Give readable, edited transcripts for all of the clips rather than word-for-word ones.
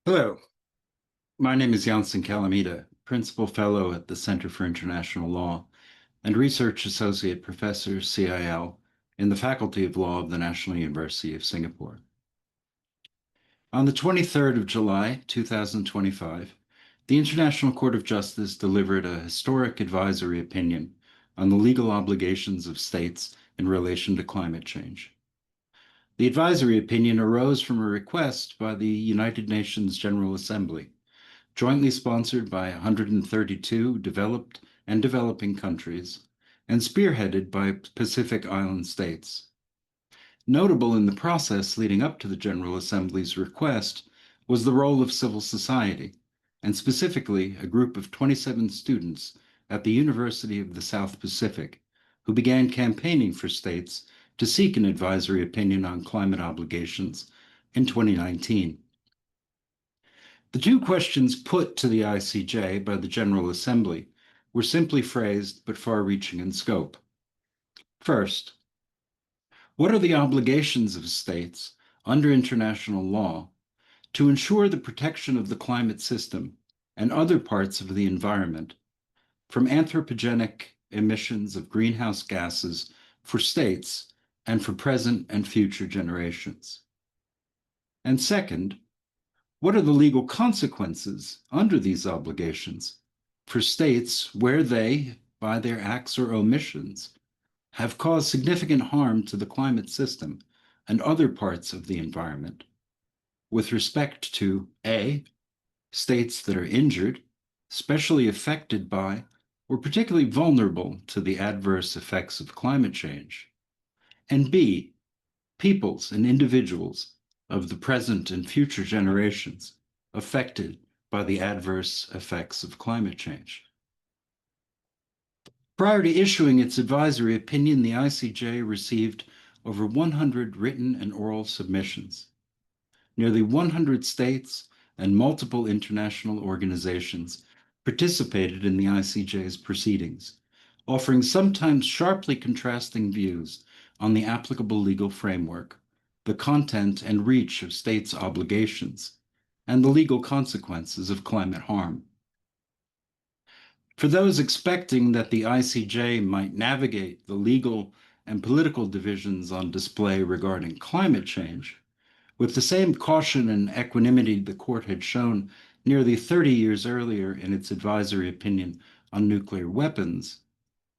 Hello, my name is Janssen Calamita, Principal Fellow at the Center for International Law and Research Associate Professor, CIL, in the Faculty of Law of the National University of Singapore. On the 23rd of July, 2025, the International Court of Justice delivered a historic advisory opinion on the legal obligations of states in relation to climate change. The advisory opinion arose from a request by the United Nations General Assembly, jointly sponsored by 132 developed and developing countries, and spearheaded by Pacific Island states. Notable in the process leading up to the General Assembly's request was the role of civil society, and specifically a group of 27 students at the University of the South Pacific, who began campaigning for states to seek an advisory opinion on climate obligations in 2019. The two questions put to the ICJ by the General Assembly were simply phrased but far-reaching in scope. First, what are the obligations of states under international law to ensure the protection of the climate system and other parts of the environment from anthropogenic emissions of greenhouse gases for states and for present and future generations? And second, what are the legal consequences under these obligations for states where they, by their acts or omissions, have caused significant harm to the climate system and other parts of the environment with respect to A, states that are injured, especially affected by, or particularly vulnerable to the adverse effects of climate change, and B, peoples and individuals of the present and future generations affected by the adverse effects of climate change. Prior to issuing its advisory opinion, the ICJ received over 100 written and oral submissions. Nearly 100 states and multiple international organizations participated in the ICJ's proceedings, offering sometimes sharply contrasting views on the applicable legal framework, the content and reach of states' obligations, and the legal consequences of climate harm. For those expecting that the ICJ might navigate the legal and political divisions on display regarding climate change, with the same caution and equanimity the court had shown nearly 30 years earlier in its advisory opinion on nuclear weapons,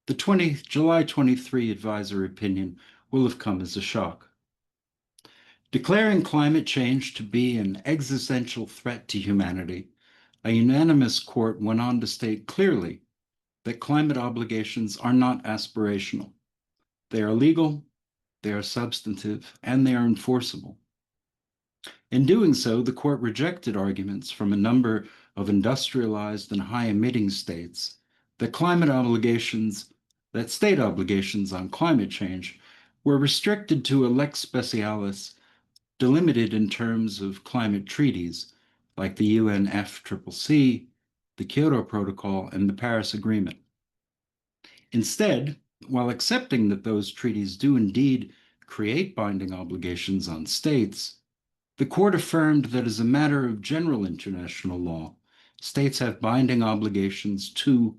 the July 23 advisory opinion will have come as a shock. Declaring climate change to be an existential threat to humanity, a unanimous court went on to state clearly that climate obligations are not aspirational. They are legal, they are substantive, and they are enforceable. In doing so, the court rejected arguments from a number of industrialized and high-emitting states that state obligations on climate change were restricted to a lex specialis delimited in terms of climate treaties like the UNFCCC, the Kyoto Protocol, and the Paris Agreement. Instead, while accepting that those treaties do indeed create binding obligations on states, the court affirmed that as a matter of general international law, states have binding obligations to,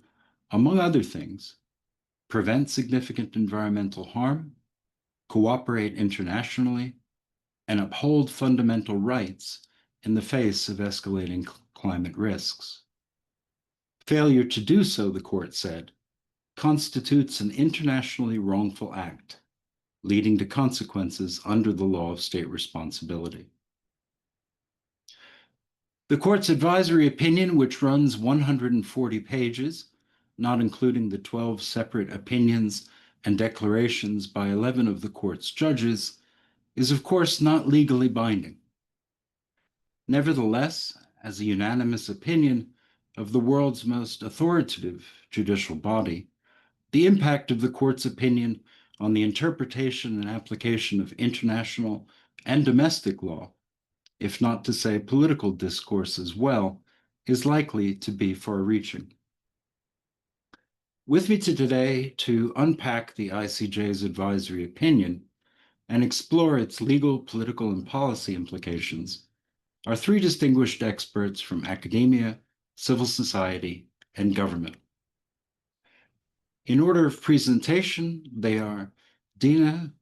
among other things, prevent significant environmental harm, cooperate internationally, and uphold fundamental rights in the face of escalating climate risks. Failure to do so, the court said, constitutes an internationally wrongful act, leading to consequences under the law of state responsibility. The court's advisory opinion, which runs 140 pages, not including the 12 separate opinions and declarations by 11 of the court's judges, is of course not legally binding. Nevertheless, as a unanimous opinion of the world's most authoritative judicial body, the impact of the court's opinion on the interpretation and application of international and domestic law, if not to say political discourse as well, is likely to be far-reaching. With me today to unpack the ICJ's advisory opinion and explore its legal, political, and policy implications are three distinguished experts from academia, civil society, and government. In order of presentation, they are Dina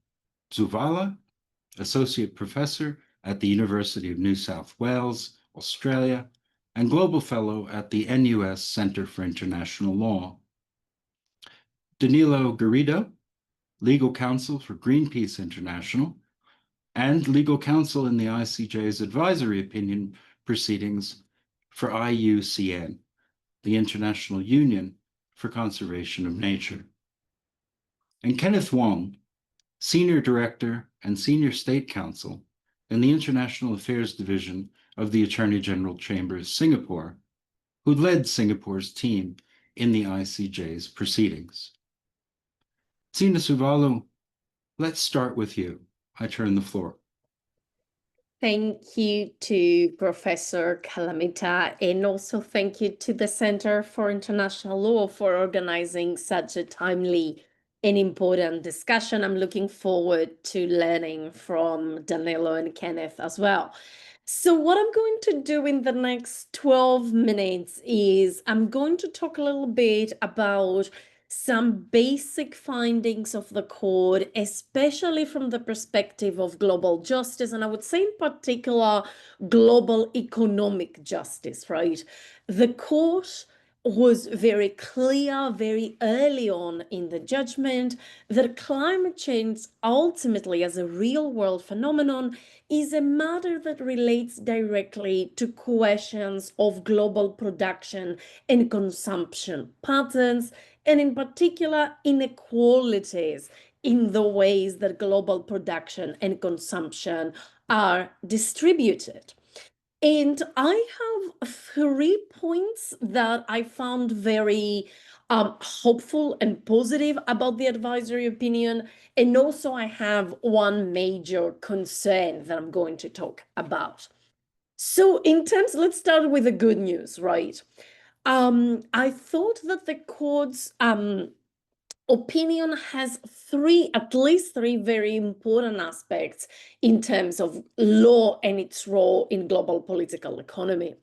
Zuvala, Associate Professor at the University of New South Wales, Australia, and Global Fellow at the NUS Center for International Law. Danilo Garrido, Legal Counsel for Greenpeace International, and Legal Counsel in the ICJ's advisory opinion proceedings for IUCN, the International Union for Conservation of Nature. And Kenneth Wong, Senior Director and Senior State Counsel in the International Affairs Division of the Attorney General Chambers, Singapore, who led Singapore's team in the ICJ's proceedings. Tina Suvalu, let's start with you. I turn the floor. Thank you to Professor Calamita, and also thank you to the Center for International Law for organizing such a timely and important discussion. I'm looking forward to learning from Danilo and Kenneth as well. So what I'm going to do in the next 12 minutes is I'm going to talk a little bit about some basic findings of the court, especially from the perspective of global justice, and I would say in particular global economic justice, right? The court was very clear very early on in the judgment that climate change ultimately as a real world phenomenon is a matter that relates directly to questions of global production and consumption patterns, and in particular inequalities in the ways that global production and consumption are distributed. And I have 3 points that I found very hopeful and positive about the advisory opinion. And also I have one major concern that I'm going to talk about. So let's start with the good news, right? I thought that the court's opinion has at least three very important aspects in terms of law and its role in global political economy.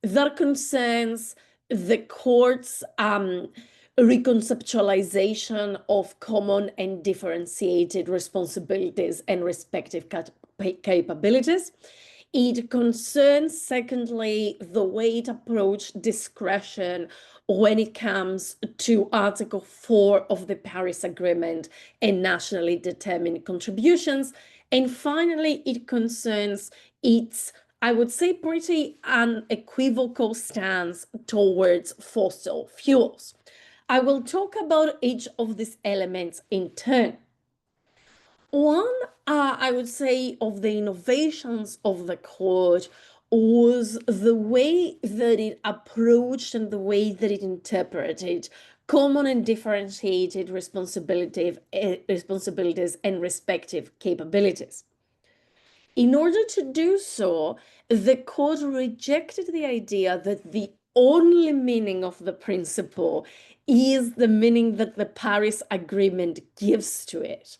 That concerns the court's reconceptualization of common and differentiated responsibilities and respective capabilities. It concerns, secondly, the way it approached discretion when it comes to Article 4 of the Paris Agreement and nationally determined contributions. And finally, it concerns its, I would say, pretty unequivocal stance towards fossil fuels. I will talk about each of these elements in turn. One, I would say, of the innovations of the court was the way that it approached and the way that it interpreted common and differentiated responsibilities and respective capabilities. In order to do so, the court rejected the idea that the only meaning of the principle is the meaning that the Paris Agreement gives to it.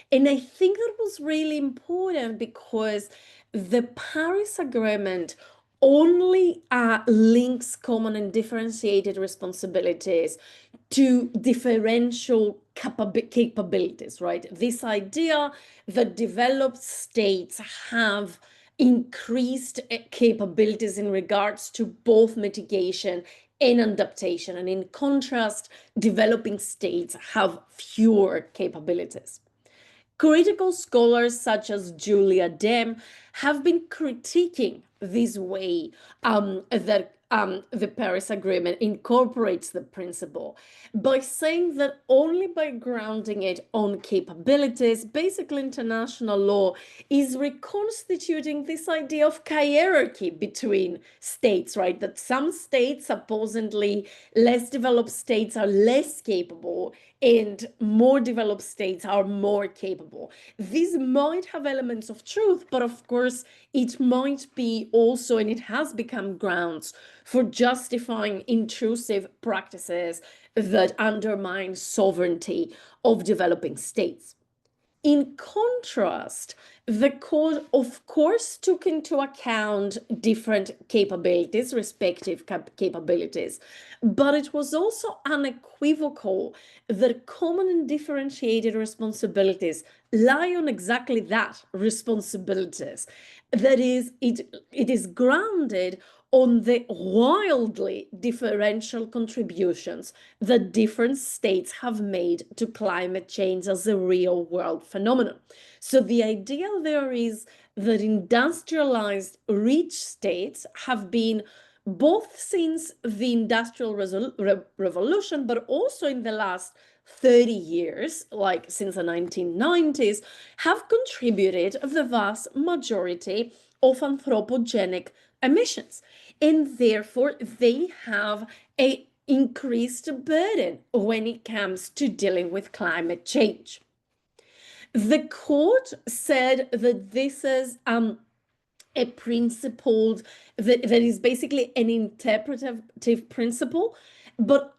And I think that was really important because the Paris Agreement only links common and differentiated responsibilities to differential capabilities, right? This idea that developed states have increased capabilities in regards to both mitigation and adaptation. And in contrast, developing states have fewer capabilities. Critical scholars such as Julia Dem have been critiquing this way that the Paris Agreement incorporates the principle by saying that only by grounding it on capabilities, basically international law is reconstituting this idea of hierarchy between states, right? That some states, supposedly less developed states, are less capable and more developed states are more capable. These might have elements of truth, but of course, it might be also, and it has become grounds for justifying intrusive practices that undermine sovereignty of developing states. In contrast, the court, of course, took into account different capabilities, respective capabilities, but it was also unequivocal that common and differentiated responsibilities lie on exactly that, responsibilities. That is, it is grounded on the wildly differential contributions that different states have made to climate change as a real world phenomenon. So the idea there is that industrialized rich states have been, both since the Industrial Revolution, but also in the last 30 years, like since the 1990s, have contributed the vast majority of anthropogenic emissions. And therefore, they have a increased burden when it comes to dealing with climate change. The court said that this is a principle that is basically an interpretative principle.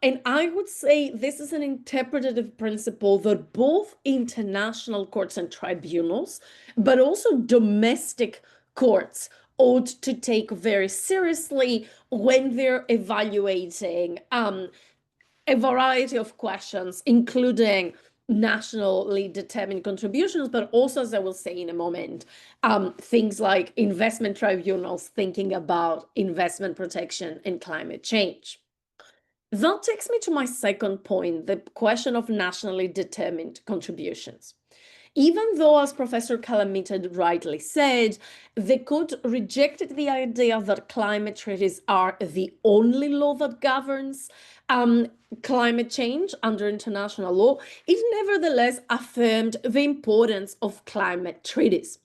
And I would say this is an interpretative principle that both international courts and tribunals, but also domestic courts ought to take very seriously when they're evaluating a variety of questions, including nationally determined contributions, but also, as I will say in a moment, things like investment tribunals thinking about investment protection and climate change. That takes me to my second point, the question of nationally determined contributions. Even though, as Professor Calamita rightly said, the court rejected the idea that climate treaties are the only law that governs climate change under international law, it nevertheless affirmed the importance of climate treaties.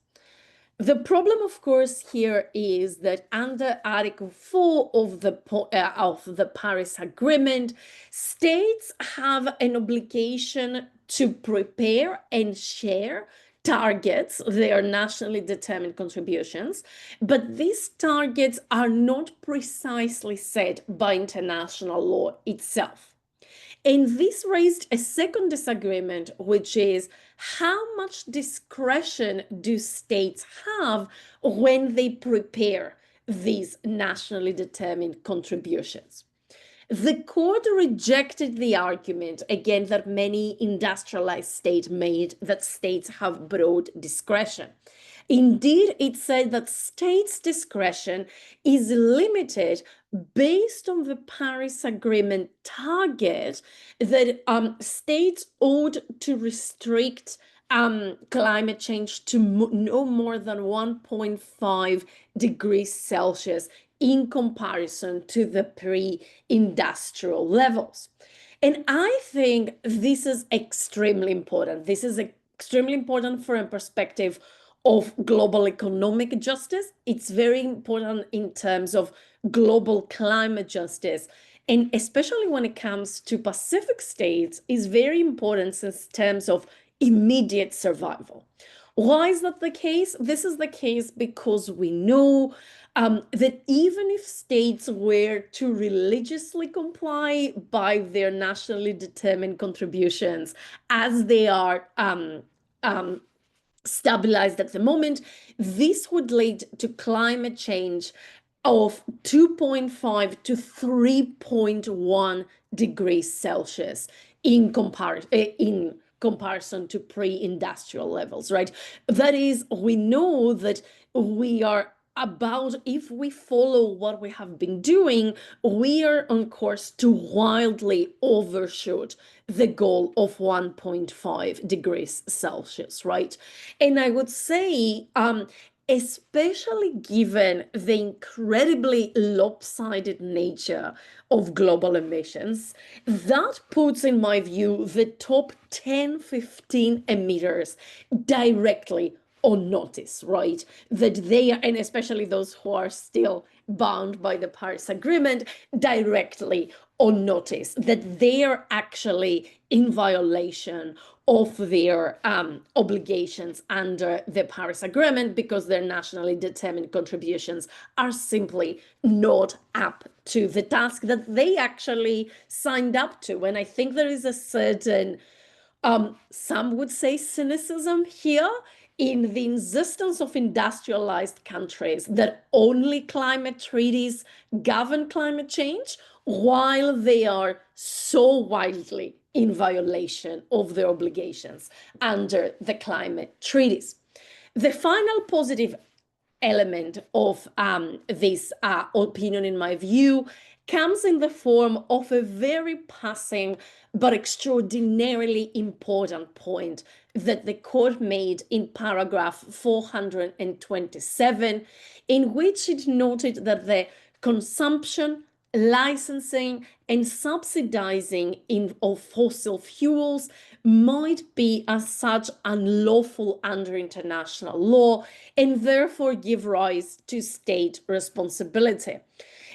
The problem, of course, here is that under Article 4 of the Paris Agreement, states have an obligation to prepare and share targets, they are nationally determined contributions, but these targets are not precisely set by international law itself. And this raised a second disagreement, which is how much discretion do states have when they prepare these nationally determined contributions? The court rejected the argument, again, that many industrialized states made that states have broad discretion. Indeed, it said that states' discretion is limited based on the Paris Agreement target that states ought to restrict climate change to no more than 1.5 degrees Celsius in comparison to the pre-industrial levels. And I think this is extremely important. This is extremely important from a perspective of global economic justice. It's very important in terms of global climate justice. And especially when it comes to Pacific states, is very important in terms of immediate survival. Why is that the case? This is the case because we know that even if states were to religiously comply by their nationally determined contributions, as they are stabilized at the moment, this would lead to climate change of 2.5 to 3.1 degrees Celsius in comparison to pre-industrial levels, right? That is, we know that we are about, if we follow what we have been doing, we are on course to wildly overshoot the goal of 1.5 degrees Celsius, right? And I would say, especially given the incredibly lopsided nature of global emissions, that puts, in my view, the top 10, 15 emitters directly on notice, right? That they are, and especially those who are still bound by the Paris Agreement, directly on notice that they are actually in violation of their obligations under the Paris Agreement because their nationally determined contributions are simply not up to the task that they actually signed up to. And I think there is a certain Some would say cynicism here in the insistence of industrialized countries that only climate treaties govern climate change, while they are so wildly in violation of their obligations under the climate treaties. The final positive element of this opinion, in my view, comes in the form of a very passing but extraordinarily important point that the court made in paragraph 427, in which it noted that the consumption, licensing, and subsidizing of fossil fuels might be as such unlawful under international law and therefore give rise to state responsibility.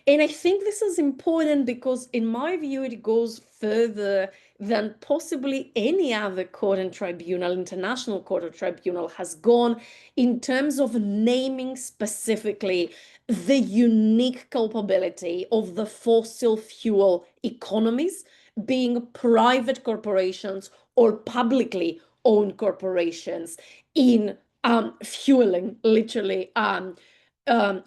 And I think this is important because, in my view, it goes further than possibly any other court and tribunal, international court or tribunal, has gone in terms of naming specifically the unique culpability of the fossil fuel economies, being private corporations or publicly owned corporations, in fueling literally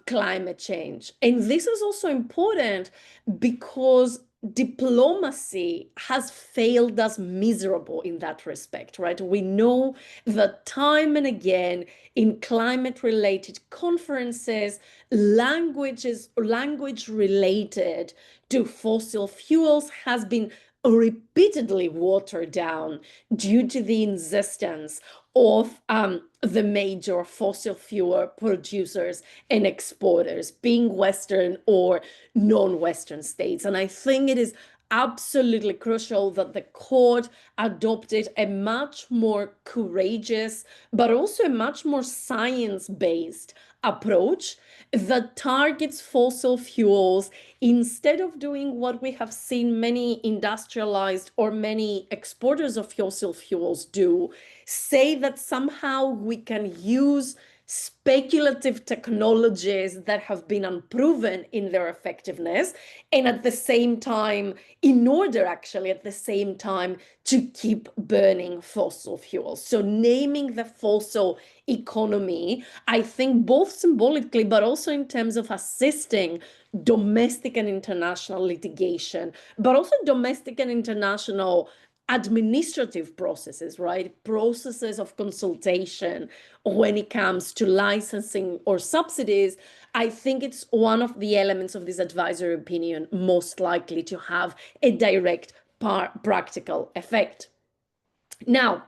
climate change. And this is also important because diplomacy has failed us miserable in that respect, right? We know that time and again in climate-related conferences, language related to fossil fuels has been repeatedly watered down due to the insistence of the major fossil fuel producers and exporters, being Western or non-Western states. And I think it is absolutely crucial that the court adopted a much more courageous, but also a much more science-based approach that targets fossil fuels instead of doing what we have seen many industrialized or many exporters of fossil fuels do, say that somehow we can use speculative technologies that have been unproven in their effectiveness, and at the same time, in order actually at the same time to keep burning fossil fuels. So naming the fossil economy, I think both symbolically, but also in terms of assisting domestic and international litigation, but also domestic and international administrative processes, right? Processes of consultation when it comes to licensing or subsidies. I think it's one of the elements of this advisory opinion most likely to have a direct practical effect. Now,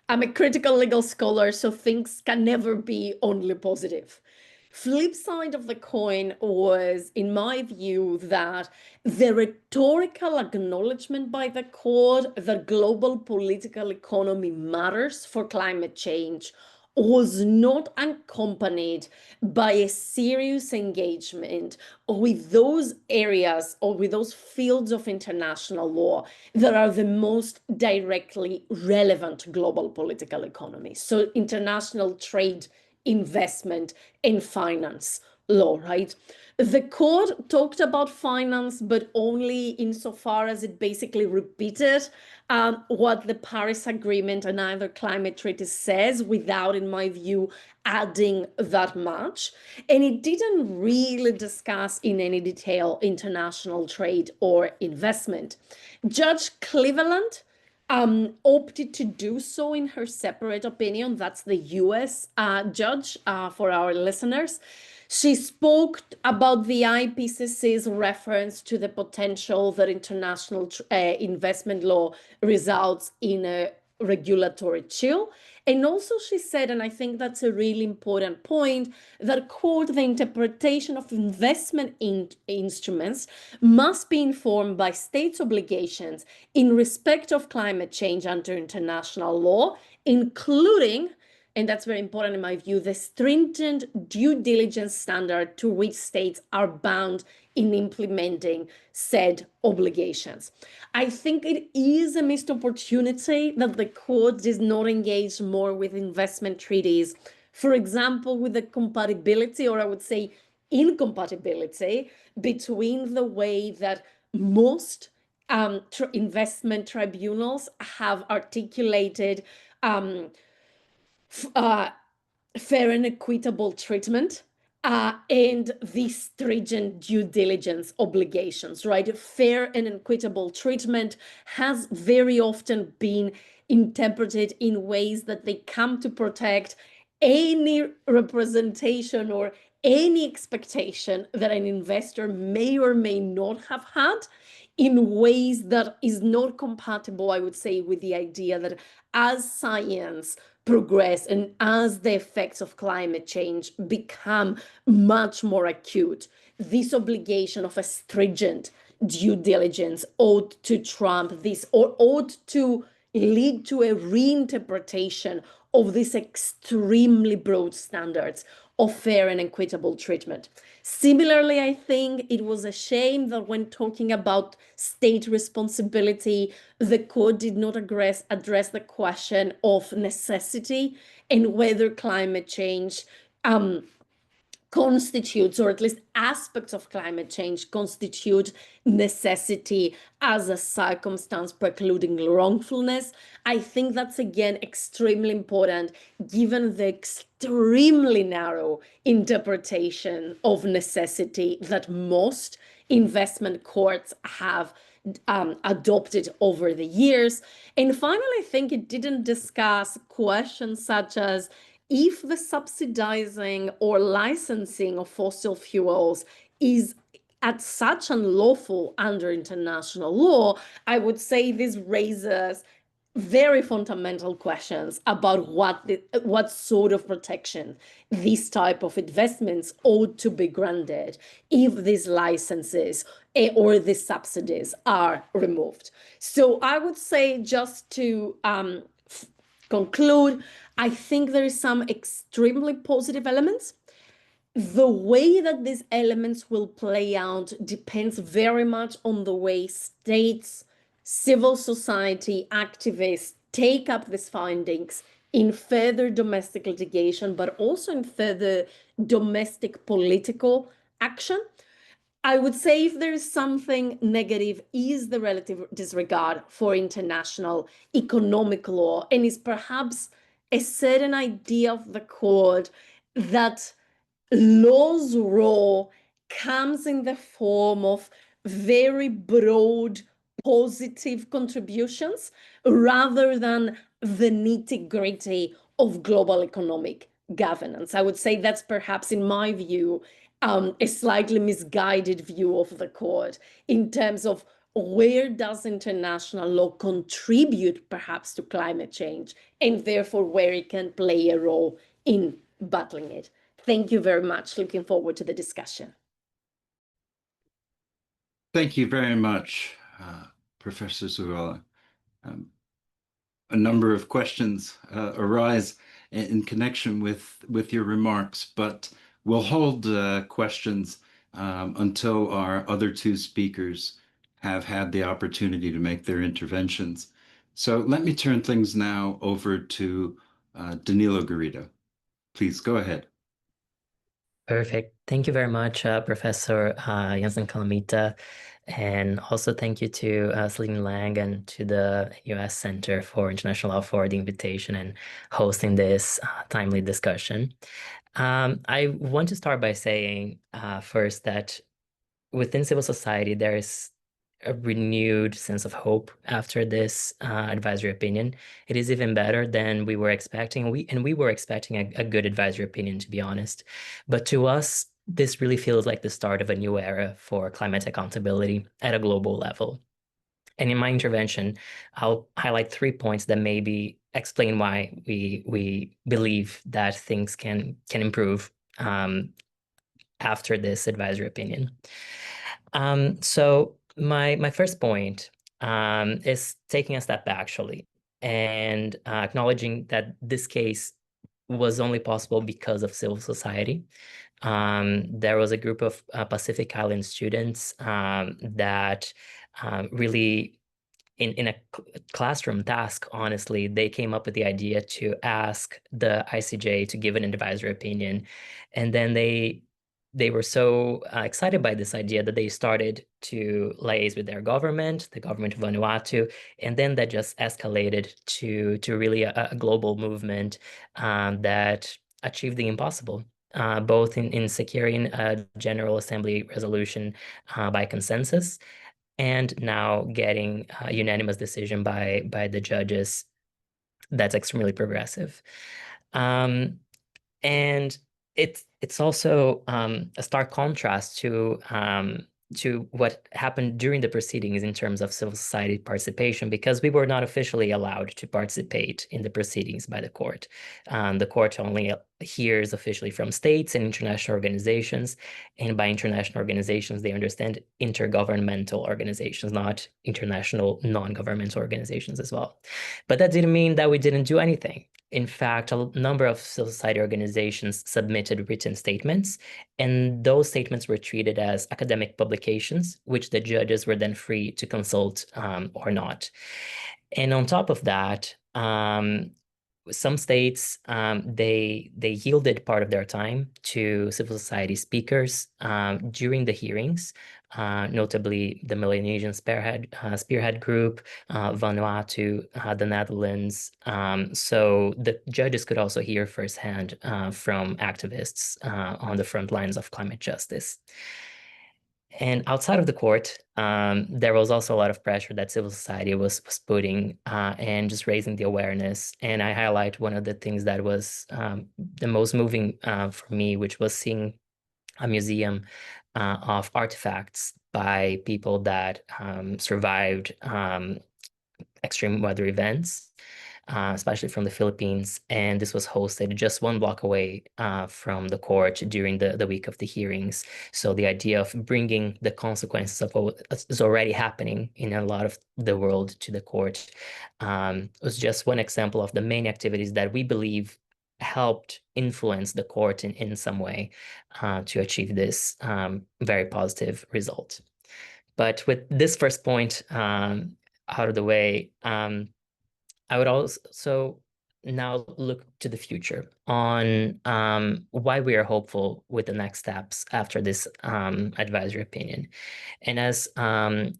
I'm a critical legal scholar, so things can never be only positive. Flip side of the coin was, in my view, that the rhetorical acknowledgement by the court that global political economy matters for climate change was not accompanied by a serious engagement with those areas or with those fields of international law that are the most directly relevant to global political economy. So international trade, investment, and finance law, right? The court talked about finance, but only insofar as it basically repeated what the Paris Agreement and other climate treaty says, without, in my view, adding that much. And it didn't really discuss in any detail international trade or investment. Judge Cleveland opted to do so in her separate opinion. That's the US judge for our listeners. She spoke about the IPCC's reference to the potential that international investment law results in a regulatory chill. And also she said, and I think that's a really important point, that, quote, the interpretation of investment instruments must be informed by states' obligations in respect of climate change under international law, including, and that's very important in my view, the stringent due diligence standard to which states are bound in implementing said obligations. I think it is a missed opportunity that the court does not engage more with investment treaties, for example, with the compatibility, or I would say incompatibility, between the way that most investment tribunals have articulated fair and equitable treatment and the stringent due diligence obligations, right? Fair and equitable treatment has very often been interpreted in ways that they come to protect any representation or any expectation that an investor may or may not have had in ways that is not compatible, I would say, with the idea that as science progress and as the effects of climate change become much more acute, this obligation of a stringent due diligence ought to trump this or ought to lead to a reinterpretation of these extremely broad standards of fair and equitable treatment. Similarly, I think it was a shame that when talking about state responsibility, the court did not address the question of necessity and whether climate change constitutes, or at least aspects of climate change constitute necessity as a circumstance precluding wrongfulness. I think that's again extremely important given the extremely narrow interpretation of necessity that most investment courts have adopted over the years. And finally, I think it didn't discuss questions such as if the subsidizing or licensing of fossil fuels is at such unlawful under international law, I would say this raises very fundamental questions about what sort of protection these type of investments ought to be granted if these licenses or these subsidies are removed. So I would say, just to conclude, I think there is some extremely positive elements. The way that these elements will play out depends very much on the way states, civil society, activists take up these findings in further domestic litigation, but also in further domestic political action. I would say if there is something negative is the relative disregard for international economic law, and is perhaps a certain idea of the court that law's role comes in the form of very broad positive contributions rather than the nitty-gritty of global economic governance. I would say that's perhaps, in my view, a slightly misguided view of the court in terms of where does international law contribute perhaps to climate change, and therefore where it can play a role in battling it. Thank you very much. Looking forward to the discussion. Thank you very much, Professor Zuvala. A number of questions arise in connection with your remarks, but we'll hold questions until our other two speakers have had the opportunity to make their interventions. So let me turn things now over to Danilo Garrido. Please go ahead. Perfect. Thank you very much, Professor Janssen Calamita. And also thank you to Celine Lang and to the U.S. Center for International Law for the invitation and hosting this timely discussion. I want to start by saying first that within civil society, there is a renewed sense of hope after this advisory opinion. It is even better than we were expecting. We were expecting a good advisory opinion, to be honest. But to us, this really feels like the start of a new era for climate accountability at a global level. And in my intervention, I'll highlight 3 points that maybe explain why we believe that things can improve after this advisory opinion. So my first point is taking a step back, actually, and acknowledging that this case was only possible because of civil society. There was a group of Pacific Island students that really, in a classroom task, honestly, they came up with the idea to ask the ICJ to give an advisory opinion. And then they they were so excited by this idea that they started to liaise with their government, the government of Vanuatu, and then that just escalated to really a global movement that achieved the impossible, both in securing a General Assembly resolution by consensus, and now getting a unanimous decision by the judges. That's extremely progressive. And it's also a stark contrast to what happened during the proceedings in terms of civil society participation, because we were not officially allowed to participate in the proceedings by the court. The court only hears officially from states and international organizations, and by international organizations, they understand intergovernmental organizations, not international non-governmental organizations as well. But that didn't mean that we didn't do anything. In fact, a number of civil society organizations submitted written statements, and those statements were treated as academic publications, which the judges were then free to consult or not. And on top of that, some states they yielded part of their time to civil society speakers during the hearings, notably the Melanesian Spearhead Group, Vanuatu, the Netherlands. So the judges could also hear firsthand from activists on the front lines of climate justice. And outside of the court, there was also a lot of pressure that civil society was putting and just raising the awareness. And I highlight one of the things that was the most moving for me, which was seeing a museum of artifacts by people that survived extreme weather events, especially from the Philippines. And this was hosted just one block away from the court during the week of the hearings. So the idea of bringing the consequences of what is already happening in a lot of the world to the court was just one example of the main activities that we believe helped influence the court in some way to achieve this very positive result. But with this first point out of the way, I would also now look to the future on why we are hopeful with the next steps after this advisory opinion. And as Dr.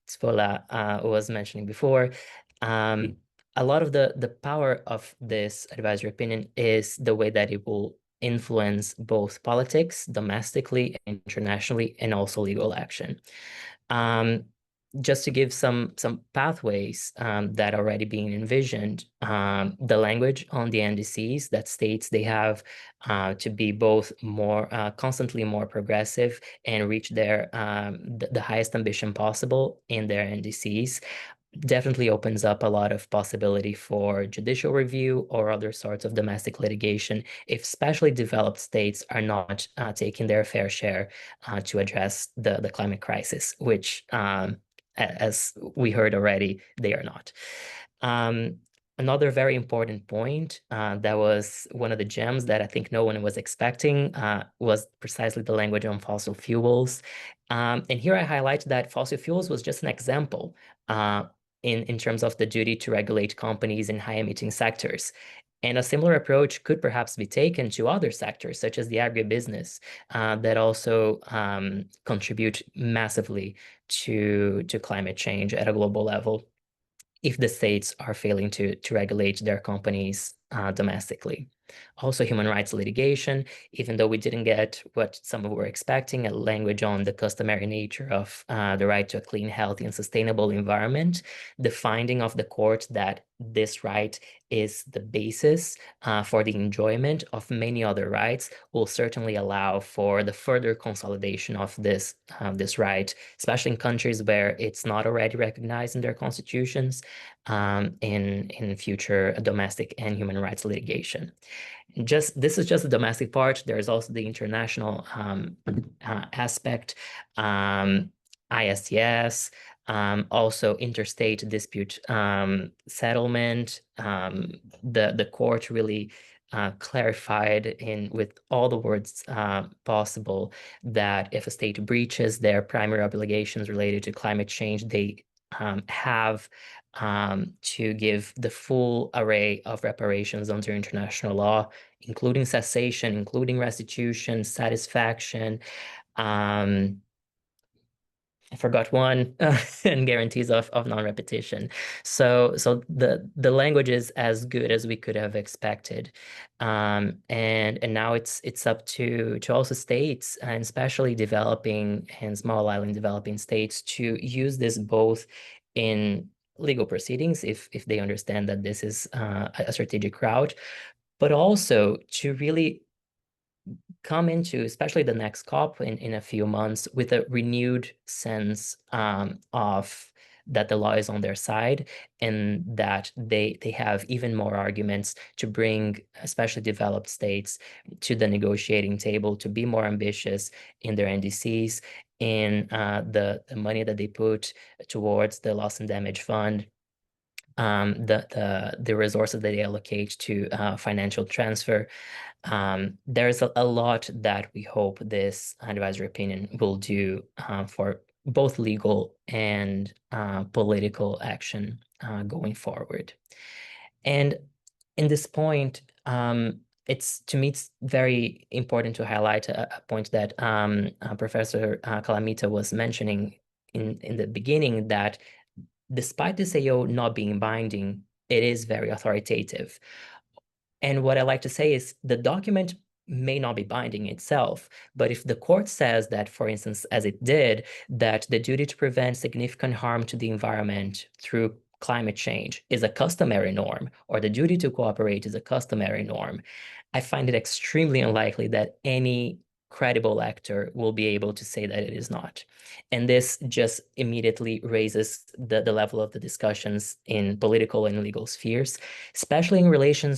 Tzvola was mentioning before, a lot of the power of this advisory opinion is the way that it will influence both politics domestically, internationally, and also legal action. Just to give some pathways that are already being envisioned, the language on the NDCs that states they have to be both more constantly more progressive and reach their the highest ambition possible in their NDCs definitely opens up a lot of possibility for judicial review or other sorts of domestic litigation if especially developed states are not taking their fair share to address the climate crisis, which as we heard already, they are not. Another very important point that was one of the gems that I think no one was expecting was precisely the language on fossil fuels. And here I highlight that fossil fuels was just an example in terms of the duty to regulate companies in high-emitting sectors. And a similar approach could perhaps be taken to other sectors, such as the agribusiness, that also contribute massively to climate change at a global level if the states are failing to regulate their companies domestically. Also, human rights litigation, even though we didn't get what some were expecting, a language on the customary nature of the right to a clean, healthy, and sustainable environment, the finding of the court that this right is the basis for the enjoyment of many other rights will certainly allow for the further consolidation of this especially in countries where it's not already recognized in their constitutions in future domestic and human rights litigation. This is just the domestic part. There's also the international aspect, ISDS, also interstate dispute settlement. The court really clarified with all the words possible that if a state breaches their primary obligations related to climate change, they have to give the full array of reparations under international law, including cessation, including restitution, satisfaction, I forgot one, and guarantees of non-repetition. So the language is as good as we could have expected, and now it's up to also states, and especially developing and small island developing states, to use this both in legal proceedings if they understand that this is a strategic route, but also to really come into, especially the next COP in a few months, with a renewed sense of that the law is on their side, and that they have even more arguments to bring especially developed states to the negotiating table, to be more ambitious in their NDCs, in the money that they put towards the loss and damage fund, the resources that they allocate to financial transfer. There's a lot that we hope this advisory opinion will do for both legal and political action going forward. And in this point, to me, it's very important to highlight a point that Professor Calamita was mentioning in the beginning, that despite this AO not being binding, it is very authoritative. And what I like to say is the document may not be binding itself, but if the court says that, for instance, as it did, that the duty to prevent significant harm to the environment through climate change is a customary norm, or the duty to cooperate is a customary norm, I find it extremely unlikely that any credible actor will be able to say that it is not. And this just immediately raises the level of the discussions in political and legal spheres, especially in relation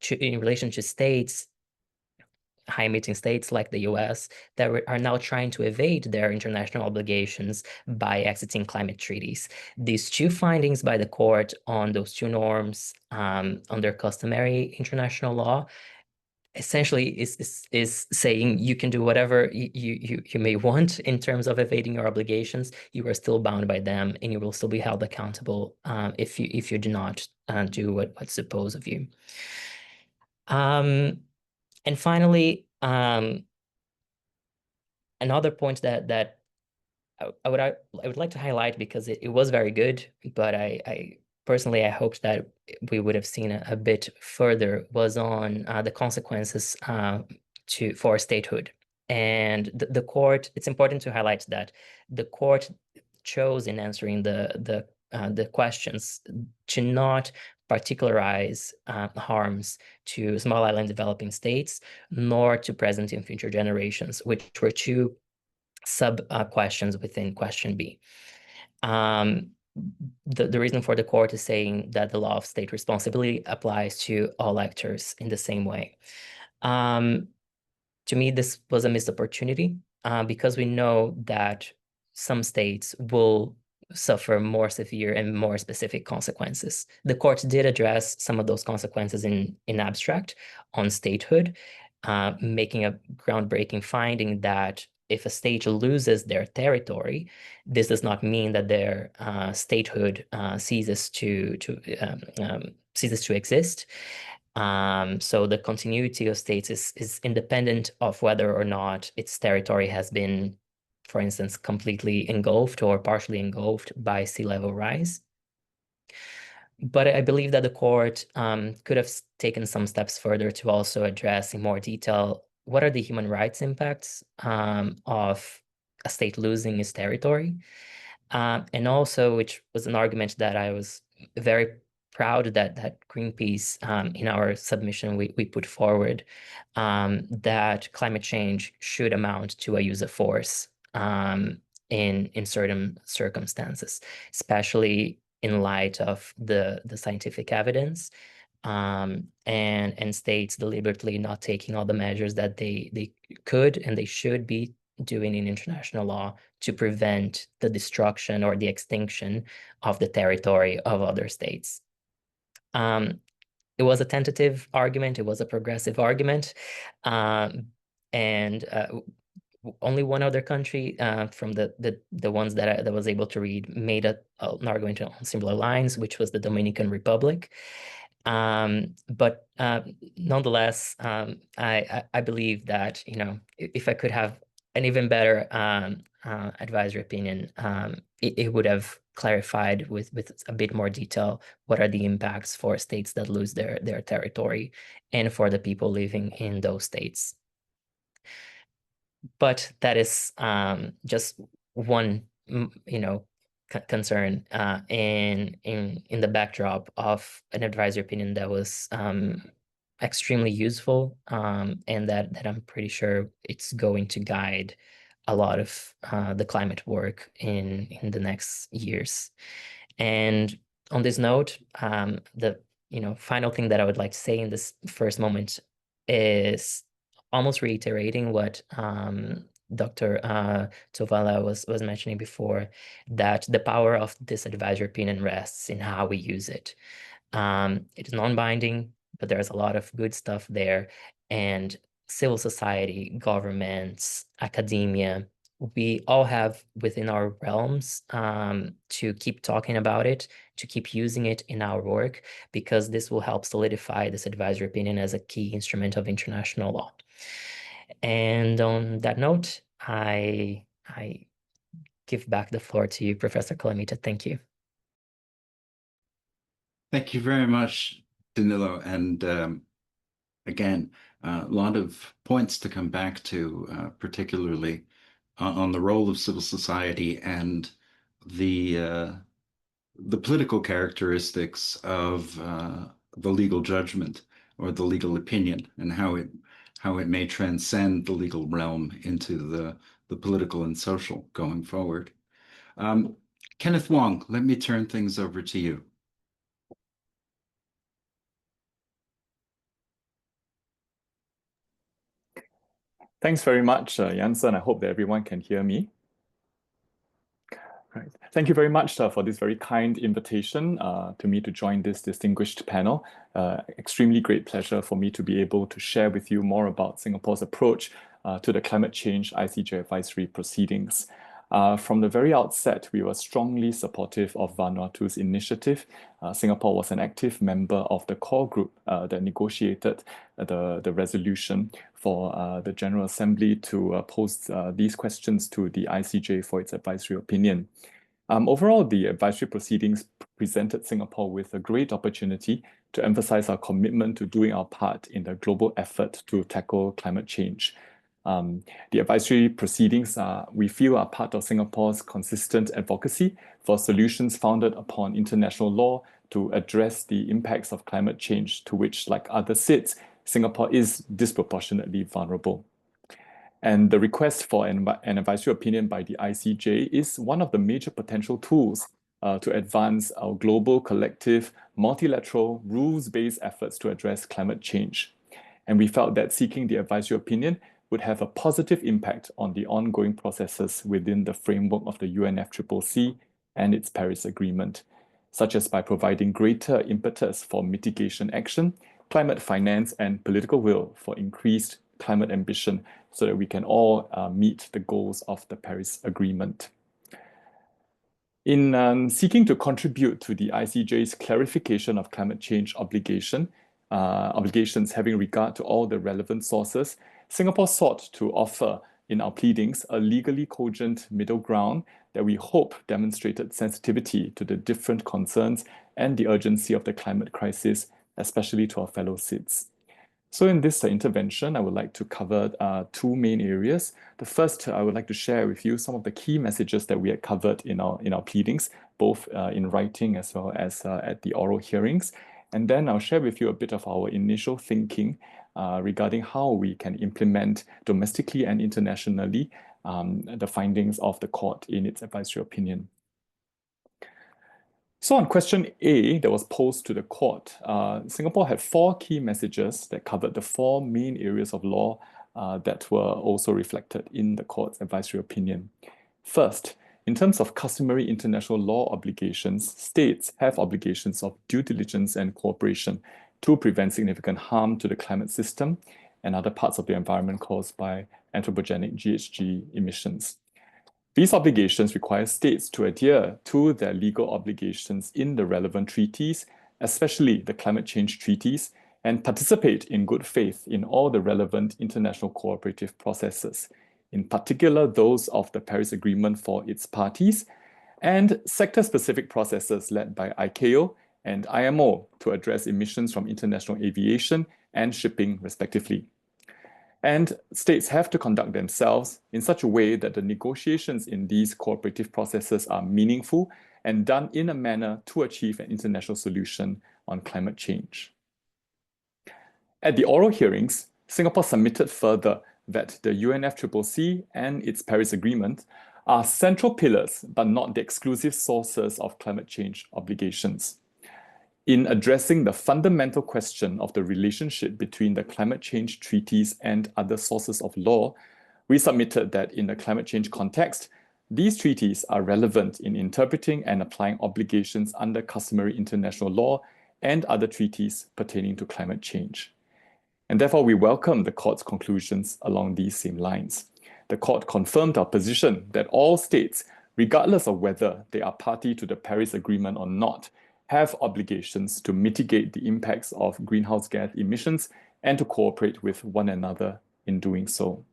to states, high emitting states like the US, that are now trying to evade their international obligations by exiting climate treaties. These two findings by the court on those two norms under customary international law essentially is saying you can do whatever you may want in terms of evading your obligations. You are still bound by them, and you will still be held accountable if you do not do what's supposed of you. And finally, another point that I would like to highlight, because it was very good, but I personally hoped that we would have seen a bit further, was on the consequences for statehood. And the court, it's important to highlight that the court chose, in answering the questions, to not particularize harms to small island developing states, nor to present and future generations, which were two sub questions within question B. The reason for the court is saying that the law of state responsibility applies to all actors in the same way. To me, this was a missed opportunity because we know that some states will suffer more severe and more specific consequences. The court did address some of those consequences in abstract on statehood, making a groundbreaking finding that if a state loses their territory, this does not mean that their statehood ceases to exist. So the continuity of states is independent of whether or not its territory has been, for instance, completely engulfed or partially engulfed by sea level rise. But I believe that the court could have taken some steps further to also address in more detail what are the human rights impacts of a state losing its territory. And also, which was an argument that I was very proud that Greenpeace, in our submission, we put forward, that climate change should amount to a use of force in certain circumstances, especially in light of the scientific evidence, and states deliberately not taking all the measures that they could and they should be doing in international law to prevent the destruction or the extinction of the territory of other states. It was a tentative argument. It was a progressive argument. And only one other country from the ones that I was able to read made an argument on similar lines, which was the Dominican Republic. But nonetheless, I believe that, you know, if I could have an even better advisory opinion, it would have clarified with a bit more detail what are the impacts for states that lose their territory and for the people living in those states. But that is just one, you know, concern in the backdrop of an advisory opinion that was extremely useful, and that I'm pretty sure it's going to guide a lot of the climate work in the next years. And on this note, the final thing that I would like to say in this first moment is almost reiterating what Dr. Tovala was mentioning before, that the power of this advisory opinion rests in how we use it. It is non-binding, but there's a lot of good stuff there. And civil society, governments, academia, we all have within our realms to keep talking about it, to keep using it in our work, because this will help solidify this advisory opinion as a key instrument of international law. And on that note, I give back the floor to you, Professor Calamita. Thank you. Thank you very much, Danilo. And again, a lot of points to come back to, particularly on the role of civil society and the political characteristics of the legal judgment or the legal opinion, and how it may transcend the legal realm into the political and social going forward. Kenneth Wong, let me turn things over to you. Thanks very much, Janssen. I hope that everyone can hear me. Right. Thank you very much for this very kind invitation to me to join this distinguished panel. Extremely great pleasure for me to be able to share with you more about Singapore's approach to the climate change ICJ advisory proceedings. From the very outset, we were strongly supportive of Vanuatu's initiative. Singapore was an active member of the core group that negotiated the resolution for the General Assembly to pose these questions to the ICJ for its advisory opinion. Overall, the advisory proceedings presented Singapore with a great opportunity to emphasize our commitment to doing our part in the global effort to tackle climate change. The advisory proceedings, we feel, are part of Singapore's consistent advocacy for solutions founded upon international law to address the impacts of climate change, to which, like other SIDS, Singapore is disproportionately vulnerable. And the request for an advisory opinion by the ICJ is one of the major potential tools to advance our global, collective, multilateral, rules-based efforts to address climate change. And we felt that seeking the advisory opinion would have a positive impact on the ongoing processes within the framework of the UNFCCC and its Paris Agreement, such as by providing greater impetus for mitigation action, climate finance, and political will for increased climate ambition so that we can all meet the goals of the Paris Agreement. In seeking to contribute to the ICJ's clarification of climate change obligations having regard to all the relevant sources, Singapore sought to offer in our pleadings a legally cogent middle ground that we hope demonstrated sensitivity to the different concerns and the urgency of the climate crisis, especially to our fellow SIDS. So in this intervention, I would like to cover two main areas. The first, I would like to share with you some of the key messages that we had covered in our pleadings, both in writing as well as at the oral hearings. And then I'll share with you a bit of our initial thinking regarding how we can implement domestically and internationally the findings of the court in its advisory opinion. So on question A that was posed to the court, Singapore had four key messages that covered the four main areas of law that were also reflected in the court's advisory opinion. First, in terms of customary international law obligations, states have obligations of due diligence and cooperation to prevent significant harm to the climate system and other parts of the environment caused by anthropogenic GHG emissions. These obligations require states to adhere to their legal obligations in the relevant treaties, especially the climate change treaties, and participate in good faith in all the relevant international cooperative processes, in particular those of the Paris Agreement for its parties, and sector-specific processes led by ICAO and IMO to address emissions from international aviation and shipping, respectively. And states have to conduct themselves in such a way that the negotiations in these cooperative processes are meaningful and done in a manner to achieve an international solution on climate change. At the oral hearings, Singapore submitted further that the UNFCCC and its Paris Agreement are central pillars but not the exclusive sources of climate change obligations. In addressing the fundamental question of the relationship between the climate change treaties and other sources of law, we submitted that in the climate change context, these treaties are relevant in interpreting and applying obligations under customary international law and other treaties pertaining to climate change. And therefore, we welcome the court's conclusions along these same lines. The court confirmed our position that all states, regardless of whether they are party to the Paris Agreement or not, have obligations to mitigate the impacts of greenhouse gas emissions and to cooperate with one another in doing so.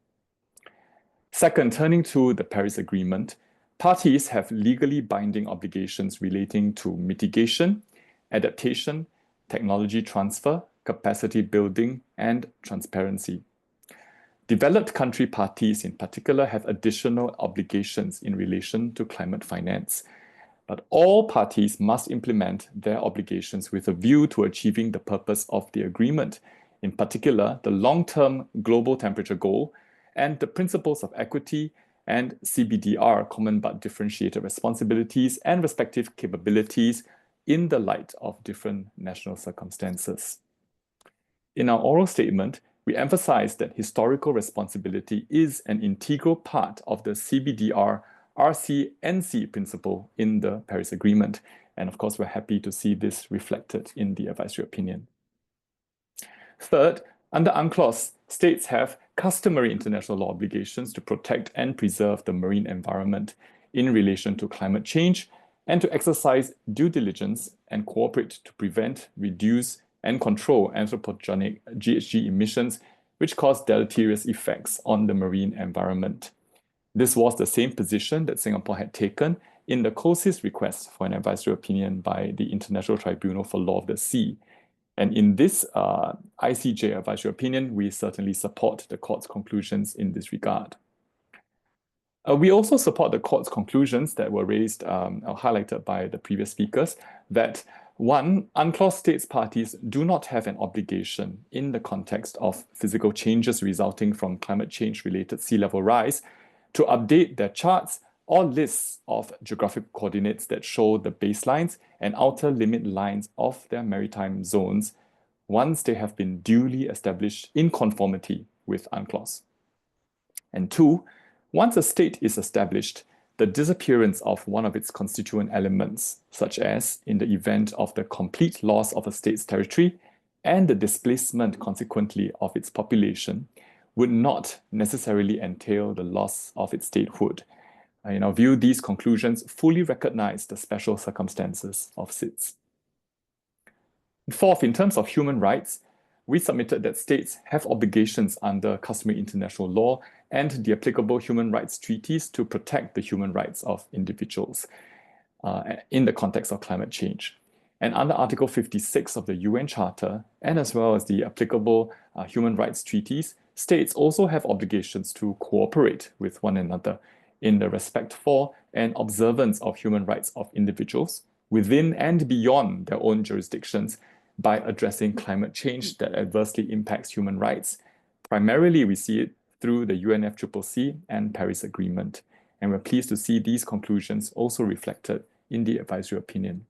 Second, turning to the Paris Agreement, parties have legally binding obligations relating to mitigation, adaptation, technology transfer, capacity building, and transparency. Developed country parties in particular have additional obligations in relation to climate finance. But all parties must implement their obligations with a view to achieving the purpose of the agreement, in particular, the long-term global temperature goal and the principles of equity and CBDR, common but differentiated responsibilities and respective capabilities in the light of different national circumstances. In our oral statement, we emphasize that historical responsibility is an integral part of the CBDR RCNC principle in the Paris Agreement. And of course, we're happy to see this reflected in the advisory opinion. Third, under UNCLOS, states have customary international law obligations to protect and preserve the marine environment in relation to climate change and to exercise due diligence and cooperate to prevent, reduce, and control anthropogenic GHG emissions, which cause deleterious effects on the marine environment. This was the same position that Singapore had taken in the COSIS request for an advisory opinion by the International Tribunal for Law of the Sea. And in this ICJ advisory opinion, we certainly support the court's conclusions in this regard. We also support the court's conclusions that were raised or highlighted by the previous speakers, that one, UNCLOS states parties do not have an obligation in the context of physical changes resulting from climate change-related sea level rise to update their charts or lists of geographic coordinates that show the baselines and outer limit lines of their maritime zones once they have been duly established in conformity with UNCLOS. And two, once a state is established, the disappearance of one of its constituent elements, such as in the event of the complete loss of a state's territory and the displacement consequently of its population, would not necessarily entail the loss of its statehood. In our view, these conclusions fully recognize the special circumstances of SIDS. Fourth, in terms of human rights, we submitted that states have obligations under customary international law and the applicable human rights treaties to protect the human rights of individuals in the context of climate change. And under Article 56 of the UN Charter, and as well as the applicable human rights treaties, states also have obligations to cooperate with one another in the respect for and observance of human rights of individuals within and beyond their own jurisdictions by addressing climate change that adversely impacts human rights. Primarily, we see it through the UNFCCC and Paris Agreement. And we're pleased to see these conclusions also reflected in the advisory opinion.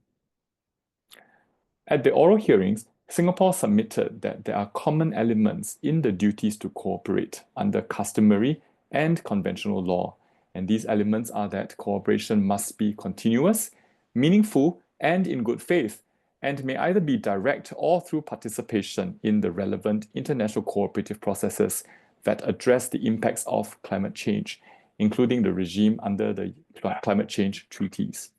At the oral hearings, Singapore submitted that there are common elements in the duties to cooperate under customary and conventional law. And these elements are that cooperation must be continuous, meaningful, and in good faith, and may either be direct or through participation in the relevant international cooperative processes that address the impacts of climate change, including the regime under the climate change treaties.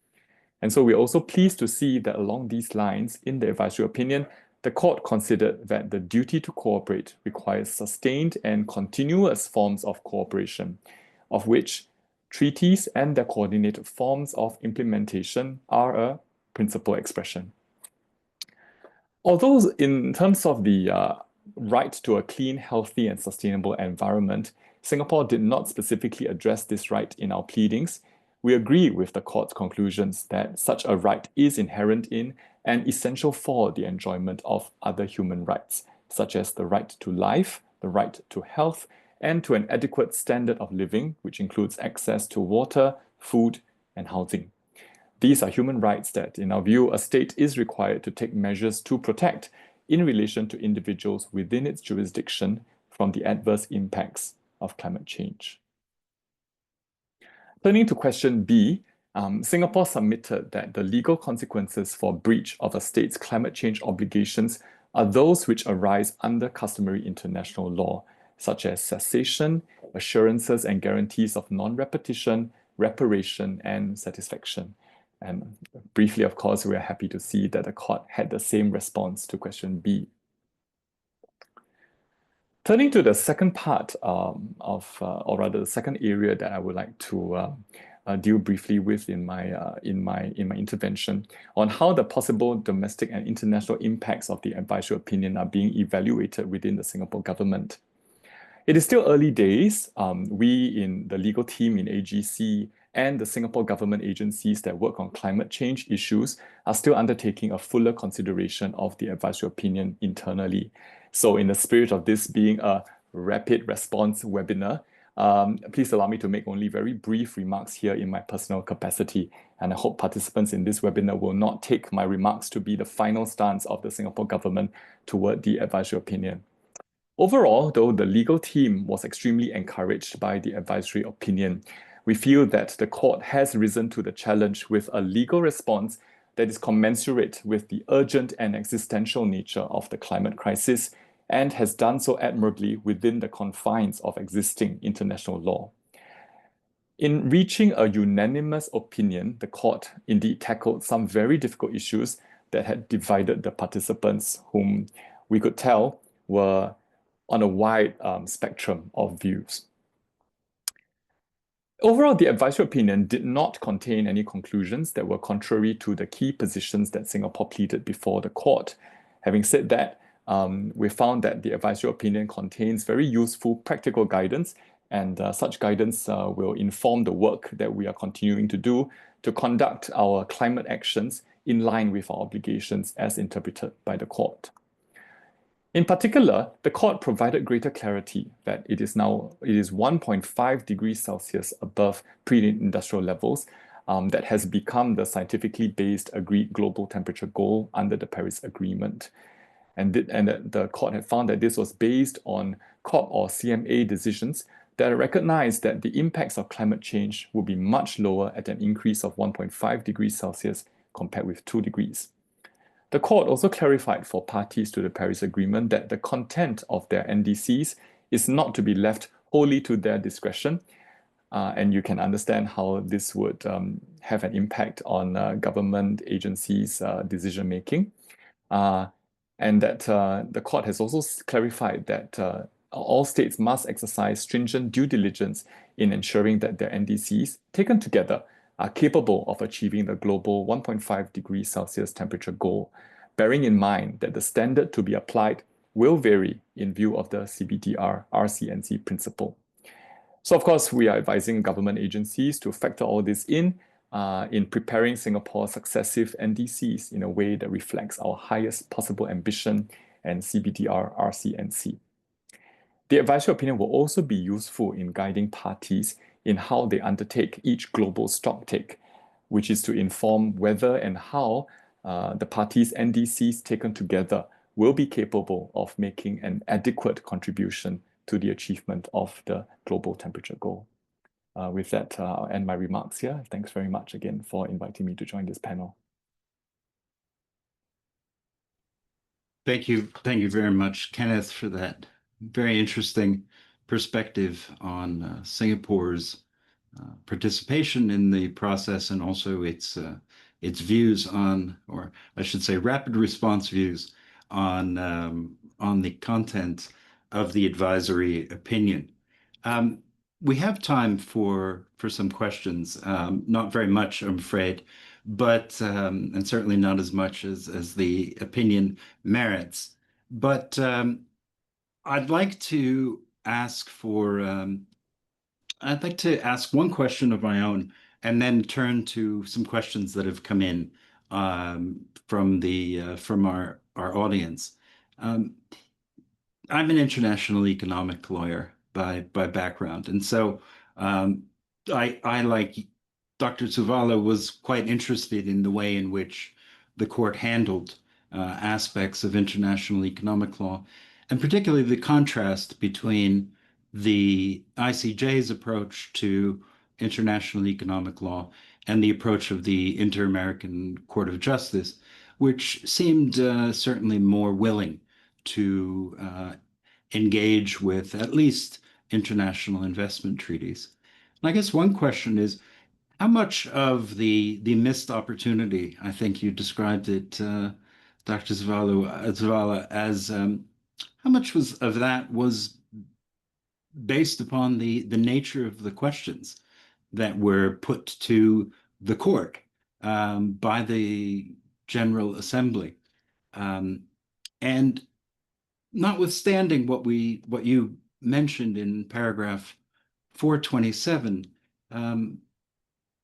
And so we're also pleased to see that along these lines, in the advisory opinion, the court considered that the duty to cooperate requires sustained and continuous forms of cooperation, of which treaties and their coordinated forms of implementation are a principal expression. Although in terms of the right to a clean, healthy, and sustainable environment, Singapore did not specifically address this right in our pleadings, we agree with the court's conclusions that such a right is inherent in and essential for the enjoyment of other human rights, such as the right to life, the right to health, and to an adequate standard of living, which includes access to water, food, and housing. These are human rights that, in our view, a state is required to take measures to protect in relation to individuals within its jurisdiction from the adverse impacts of climate change. Turning to question B, Singapore submitted that the legal consequences for breach of a state's climate change obligations are those which arise under customary international law, such as cessation, assurances and guarantees of non-repetition, reparation, and satisfaction. And briefly, of course, we are happy to see that the court had the same response to question B. Turning to the second part or rather the second area that I would like to deal briefly with in my intervention on how the possible domestic and international impacts of the advisory opinion are being evaluated within the Singapore government. It is still early days. We in the legal team in AGC and the Singapore government agencies that work on climate change issues are still undertaking a fuller consideration of the advisory opinion internally. So in the spirit of this being a rapid response webinar, please allow me to make only very brief remarks here in my personal capacity. And I hope participants in this webinar will not take my remarks to be the final stance of the Singapore government toward the advisory opinion. Overall, though, the legal team was extremely encouraged by the advisory opinion. We feel that the court has risen to the challenge with a legal response that is commensurate with the urgent and existential nature of the climate crisis and has done so admirably within the confines of existing international law. In reaching a unanimous opinion, the court indeed tackled some very difficult issues that had divided the participants, whom we could tell were on a wide spectrum of views. Overall, the advisory opinion did not contain any conclusions that were contrary to the key positions that Singapore pleaded before the court. Having said that, we found that the advisory opinion contains very useful practical guidance, and such guidance will inform the work that we are continuing to do to conduct our climate actions in line with our obligations as interpreted by the court. In particular, the court provided greater clarity that it is 1.5 degrees Celsius above pre-industrial levels that has become the scientifically based agreed global temperature goal under the Paris Agreement. And the court had found that this was based on COP or CMA decisions that recognized that the impacts of climate change would be much lower at an increase of 1.5 degrees Celsius compared with 2 degrees. The court also clarified for parties to the Paris Agreement that the content of their NDCs is not to be left wholly to their discretion, and you can understand how this would have an impact on government agencies' decision-making. And that the court has also clarified that all states must exercise stringent due diligence in ensuring that their NDCs, taken together, are capable of achieving the global 1.5 degrees Celsius temperature goal, bearing in mind that the standard to be applied will vary in view of the CBDR RCNC principle. So of course, we are advising government agencies to factor all this in preparing Singapore's successive NDCs in a way that reflects our highest possible ambition and CBDR RCNC. The advisory opinion will also be useful in guiding parties in how they undertake each global stocktake, which is to inform whether and how the parties' NDCs taken together will be capable of making an adequate contribution to the achievement of the global temperature goal. With that, I'll end my remarks here. Thanks very much again for inviting me to join this panel. Thank you very much, Kenneth, for that very interesting perspective on Singapore's participation in the process, and also its views on, or I should say, rapid response views on the content of the advisory opinion. We have time for some questions. Not very much, I'm afraid, but and certainly not as much as the opinion merits. But I'd like to ask for I'd like to ask one question of my own and then turn to some questions that have come in from our audience. I'm an international economic lawyer by background, and so I like Dr. Zuvala was quite interested in the way in which the court handled aspects of international economic law, and particularly the contrast between the ICJ's approach to international economic law and the approach of the Inter-American Court of Justice, which seemed certainly more willing to engage with at least international investment treaties. And I guess one question is, how much of the missed opportunity, I think you described it, Dr. Zavala, as how much of that was based upon the nature of the questions that were put to the court by the General Assembly? And notwithstanding what you mentioned in paragraph 427,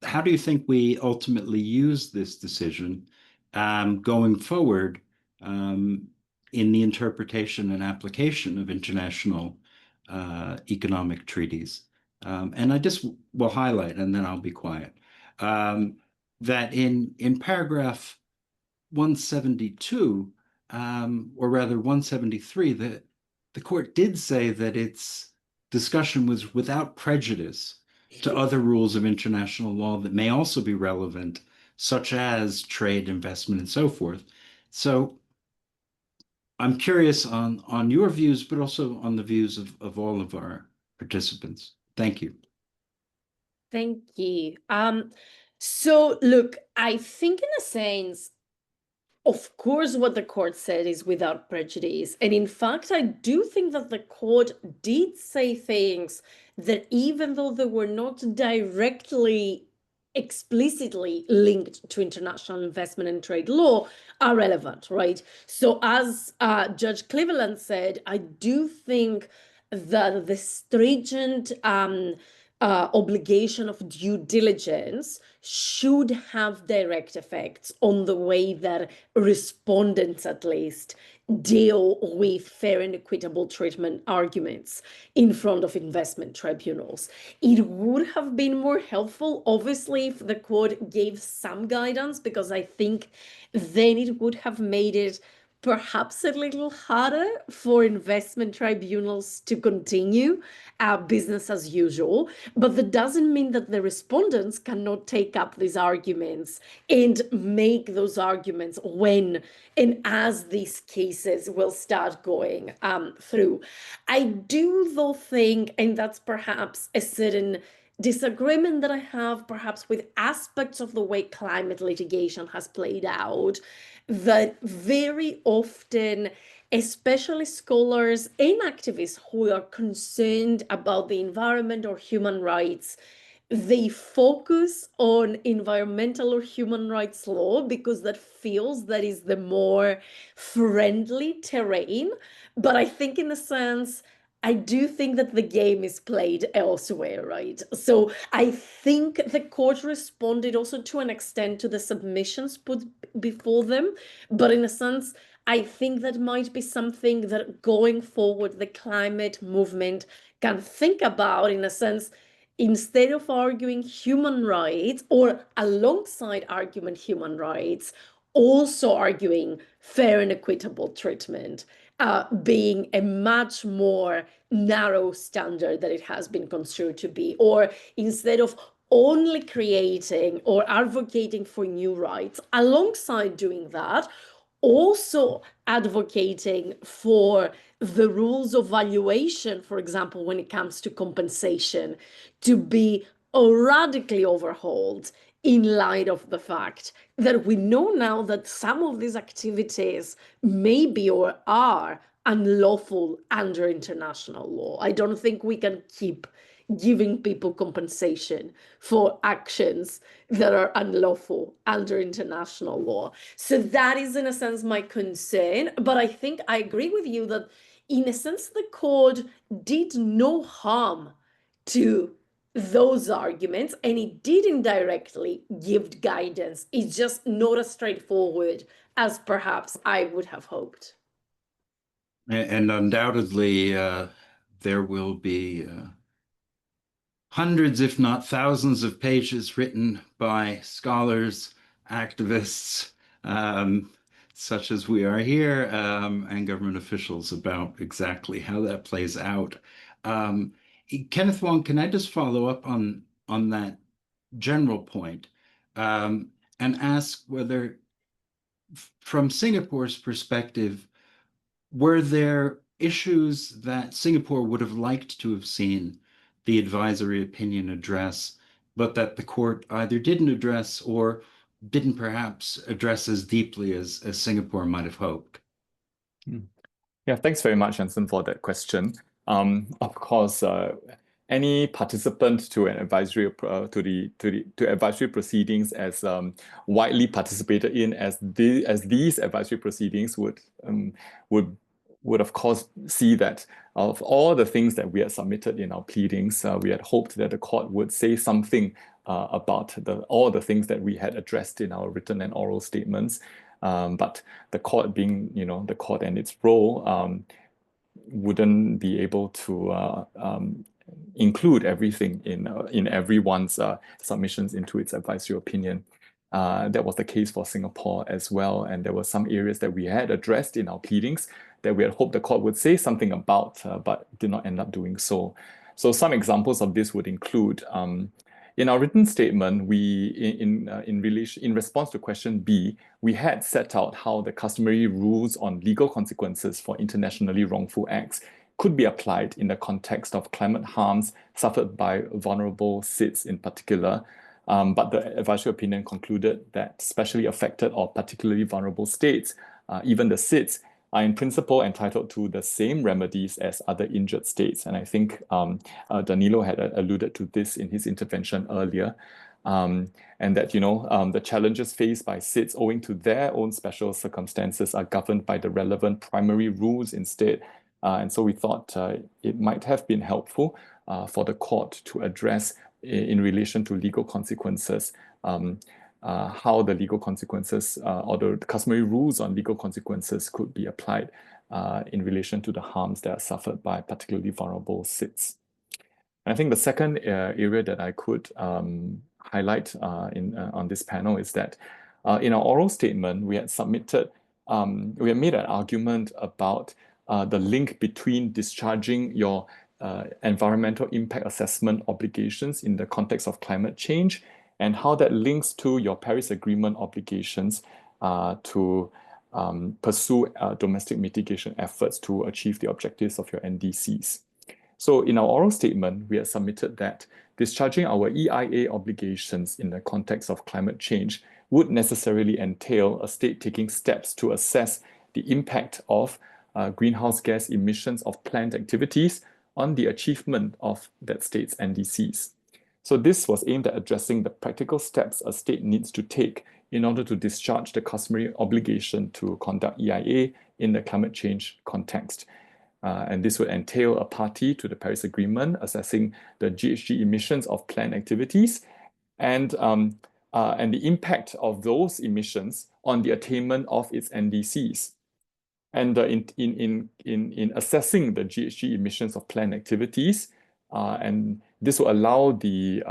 how do you think we ultimately use this decision going forward in the interpretation and application of international economic treaties? And I just will highlight, and then I'll be quiet, that in paragraph 172, or rather 173, the court did say that its discussion was without prejudice to other rules of international law that may also be relevant, such as trade, investment, and so forth. So I'm curious on your views, but also on the views of all of our participants. Thank you. Thank you. So look, I think in a sense, of course, what the court said is without prejudice. And in fact, I do think that the court did say things that even though they were not directly, explicitly linked to international investment and trade law, are relevant, right? So as Judge Cleveland said, I do think that the stringent obligation of due diligence should have direct effects on the way that respondents, at least, deal with fair and equitable treatment arguments in front of investment tribunals. It would have been more helpful, obviously, if the court gave some guidance, because I think then it would have made it perhaps a little harder for investment tribunals to continue business as usual. But that doesn't mean that the respondents cannot take up these arguments and make those arguments when and as these cases will start going through. I do, though, think, and that's perhaps a certain disagreement that I have perhaps with aspects of the way climate litigation has played out, that very often, especially scholars and activists who are concerned about the environment or human rights, they focus on environmental or human rights law because that feels that is the more friendly terrain. But I think in a sense, I do think that the game is played elsewhere, right? So I think the court responded also to an extent to the submissions put before them. But in a sense, I think that might be something that going forward, the climate movement can think about, in a sense, instead of arguing human rights or alongside argument human rights, also arguing fair and equitable treatment, being a much more narrow standard that it has been construed to be, or instead of only creating or advocating for new rights, alongside doing that, also advocating for the rules of valuation, for example, when it comes to compensation, to be radically overhauled in light of the fact that we know now that some of these activities may be or are unlawful under international law. I don't think we can keep giving people compensation for actions that are unlawful under international law. So that is, in a sense, my concern. But I think I agree with you that, in a sense, the court did no harm to those arguments, and it did indirectly give guidance. It's just not as straightforward as perhaps I would have hoped. And undoubtedly, there will be hundreds, if not thousands, of pages written by scholars, activists, such as we are here, and government officials about exactly how that plays out. Kenneth Wong, can I just follow up on that general point, and ask whether, from Singapore's perspective, were there issues that Singapore would have liked to have seen the advisory opinion address, but that the court either didn't address or didn't perhaps address as deeply as Singapore might have hoped? Yeah, thanks very much, Jansen, for that question. Of course, any participant to an advisory to advisory proceedings as widely participated in as these advisory proceedings would of course see that of all the things that we had submitted in our pleadings, we had hoped that the court would say something about all the things that we had addressed in our written and oral statements. But the court, being the court and its role, wouldn't be able to include everything in everyone's submissions into its advisory opinion. That was the case for Singapore as well, and there were some areas that we had addressed in our pleadings that we had hoped the court would say something about, but did not end up doing so. So some examples of this would include, in our written statement, we in response to question B, we had set out how the customary rules on legal consequences for internationally wrongful acts could be applied in the context of climate harms suffered by vulnerable SIDS in particular. But the advisory opinion concluded that specially affected or particularly vulnerable states, even the SIDS, are in principle entitled to the same remedies as other injured states. And I think Danilo had alluded to this in his intervention earlier. And that, the challenges faced by SIDS owing to their own special circumstances are governed by the relevant primary rules instead. And so we thought it might have been helpful for the court to address in relation to legal consequences, how the legal consequences or the customary rules on legal consequences could be applied in relation to the harms that are suffered by particularly vulnerable SIDS. And I think the second area that I could highlight on this panel is that in our oral statement, we had made an argument about the link between discharging your environmental impact assessment obligations in the context of climate change and how that links to your Paris Agreement obligations to pursue domestic mitigation efforts to achieve the objectives of your NDCs. So in our oral statement, we have submitted that discharging our EIA obligations in the context of climate change would necessarily entail a state taking steps to assess the impact of greenhouse gas emissions of planned activities on the achievement of that state's NDCs. So this was aimed at addressing the practical steps a state needs to take in order to discharge the customary obligation to conduct EIA in the climate change context. And this would entail a party to the Paris Agreement assessing the GHG emissions of planned activities and the impact of those emissions on the attainment of its NDCs. And in assessing the GHG emissions of planned activities, and this will allow the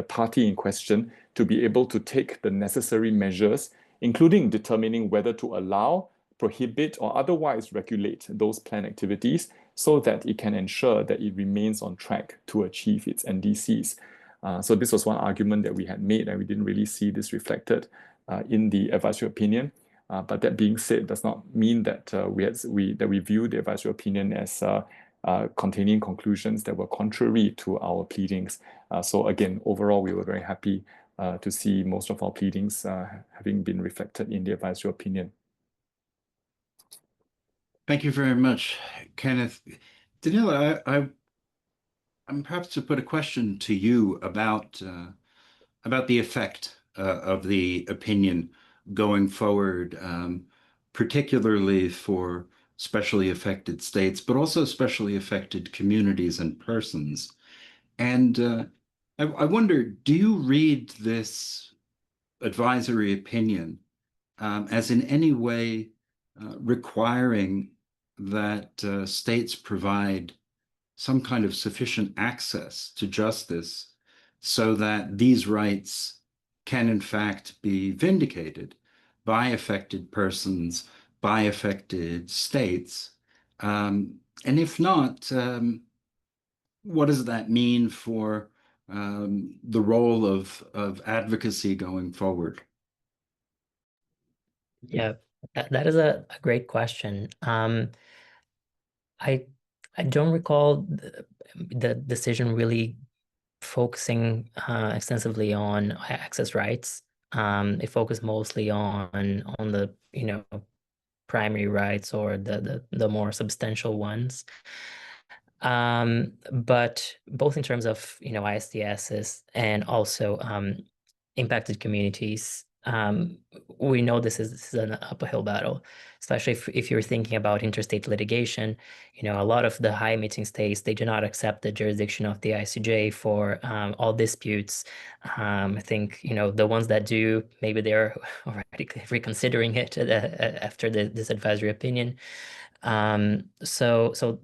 party in question to be able to take the necessary measures, including determining whether to allow, prohibit, or otherwise regulate those planned activities so that it can ensure that it remains on track to achieve its NDCs. So this was one argument that we had made, and we didn't really see this reflected in the advisory opinion. But that being said, does not mean that we view the advisory opinion as containing conclusions that were contrary to our pleadings. So again, overall, we were very happy to see most of our pleadings having been reflected in the advisory opinion. Thank you very much, Kenneth. Danila, I'm perhaps to put a question to you about the effect of the opinion going forward, particularly for specially affected states, but also specially affected communities and persons. And I wonder, do you read this advisory opinion as in any way requiring that states provide some kind of sufficient access to justice so that these rights can in fact be vindicated by affected persons, by affected states? And if not, what does that mean for the role of advocacy going forward? Yeah, that is a great question. I don't recall the decision really focusing extensively on access rights. It focused mostly on the primary rights or the more substantial ones. But both in terms of ISDSs and also impacted communities, we know this is an uphill battle, especially if you're thinking about interstate litigation. A lot of the high emitting states, they do not accept the jurisdiction of the ICJ for all disputes. I think the ones that do, maybe they're already reconsidering it after this advisory opinion. So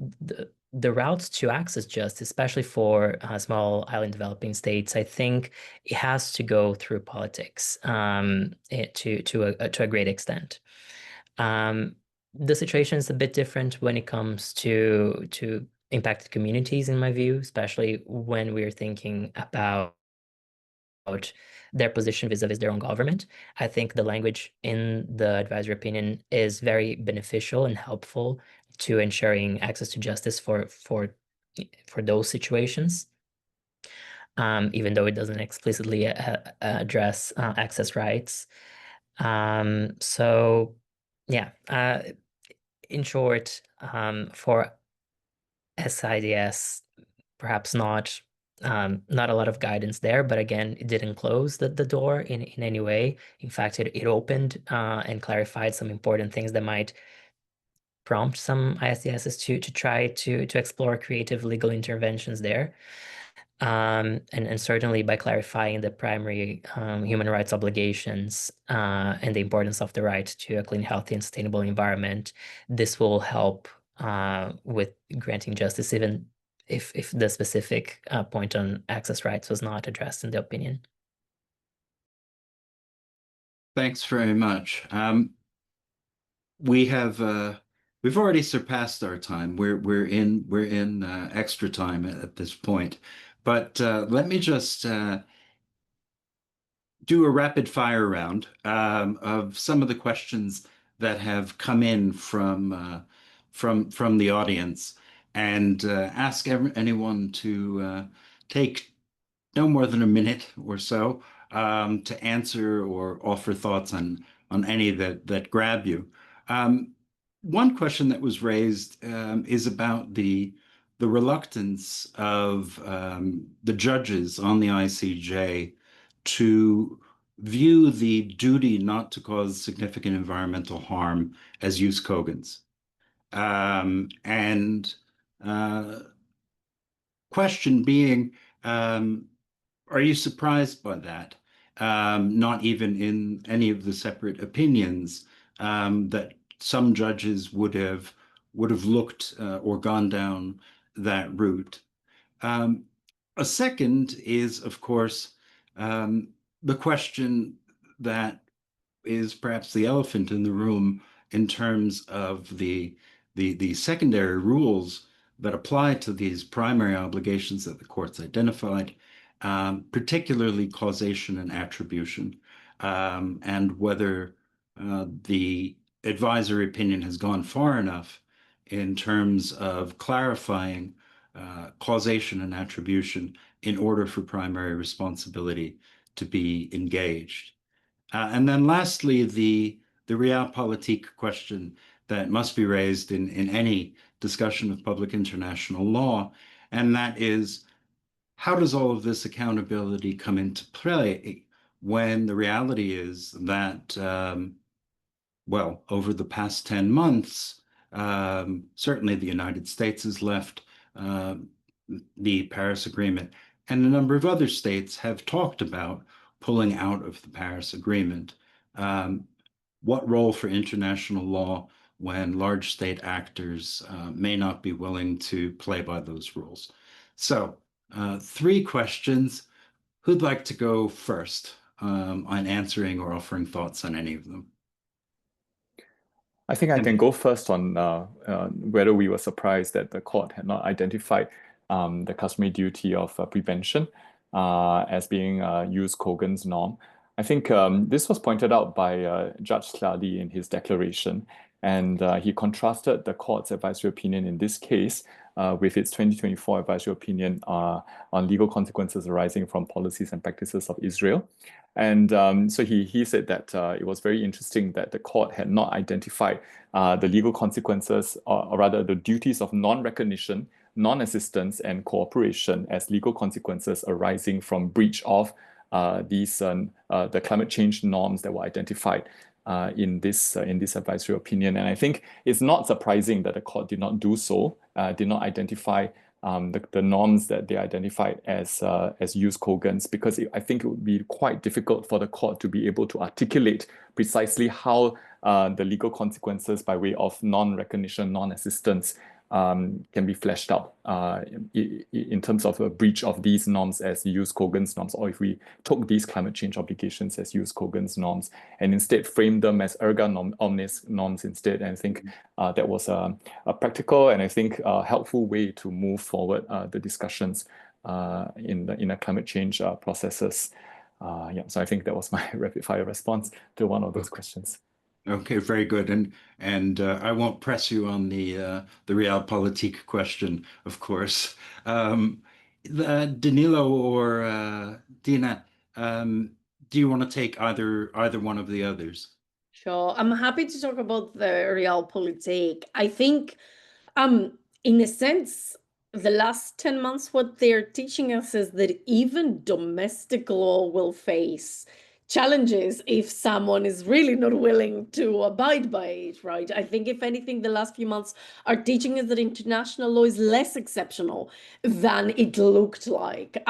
the routes to access justice, especially for small island developing states, I think it has to go through politics to a great extent. The situation is a bit different when it comes to impacted communities, in my view, especially when we're thinking about their position vis-a-vis their own government. I think the language in the advisory opinion is very beneficial and helpful to ensuring access to justice for those situations, even though it doesn't explicitly address access rights. So yeah, in short, for SIDS, perhaps not a lot of guidance there, but again, it didn't close the door in any way. In fact, it opened and clarified some important things that might prompt some ISDSs to try to explore creative legal interventions there. And certainly by clarifying the primary human rights obligations and the importance of the right to a clean, healthy, and sustainable environment, this will help with granting justice, even if the specific point on access rights was not addressed in the opinion. Thanks very much. We've already surpassed our time. We're in extra time at this point. But let me just do a rapid fire round of some of the questions that have come in from the audience, and ask anyone to take no more than a minute or so to answer or offer thoughts on any that grab you. One question that was raised is about the reluctance of the judges on the ICJ to view the duty not to cause significant environmental harm as jus cogens. And question being, are you surprised by that? Not even in any of the separate opinions that some judges would have looked or gone down that route. A second is, of course, the question that is perhaps the elephant in the room in terms of the secondary rules that apply to these primary obligations that the courts identified, particularly causation and attribution, and whether the advisory opinion has gone far enough in terms of clarifying causation and attribution in order for primary responsibility to be engaged. And then lastly, the realpolitik question that must be raised in any discussion of public international law, and that is, how does all of this accountability come into play when the reality is that, well, over the past 10 months, certainly the United States has left the Paris Agreement, and a number of other states have talked about pulling out of the Paris Agreement. What role for international law when large state actors may not be willing to play by those rules? So, 3 questions. Who'd like to go first on answering or offering thoughts on any of them? I think I can go first on whether we were surprised that the court had not identified the customary duty of prevention as being Jus Cogens norm. I think this was pointed out by Judge Slady in his declaration, and he contrasted the court's advisory opinion in this case with its 2024 advisory opinion on legal consequences arising from policies and practices of Israel. And so he said that it was very interesting that the court had not identified the legal consequences, or rather the duties of non-recognition, non-assistance, and cooperation as legal consequences arising from breach of the climate change norms that were identified in this advisory opinion. And I think it's not surprising that the court did not do so, did not identify the norms that they identified as Jus Cogens, because I think it would be quite difficult for the court to be able to articulate precisely how the legal consequences by way of non-recognition, non-assistance can be fleshed out in terms of a breach of these norms as Jus Cogens norms, or if we took these climate change obligations as Jus Cogens norms and instead frame them as erga omnes norms instead. And I think that was a practical and I think helpful way to move forward the discussions in the climate change processes. Yeah, so I think that was my rapid fire response to one of those questions. Okay, very good. And I won't press you on the realpolitik question, of course. Danilo or Dina, do you want to take either one of the others? Sure, I'm happy to talk about the realpolitik. I think, in a sense, the last 10 months, what they're teaching us is that even domestic law will face challenges if someone is really not willing to abide by it, right? I think, if anything, the last few months are teaching us that international law is less exceptional than it looked like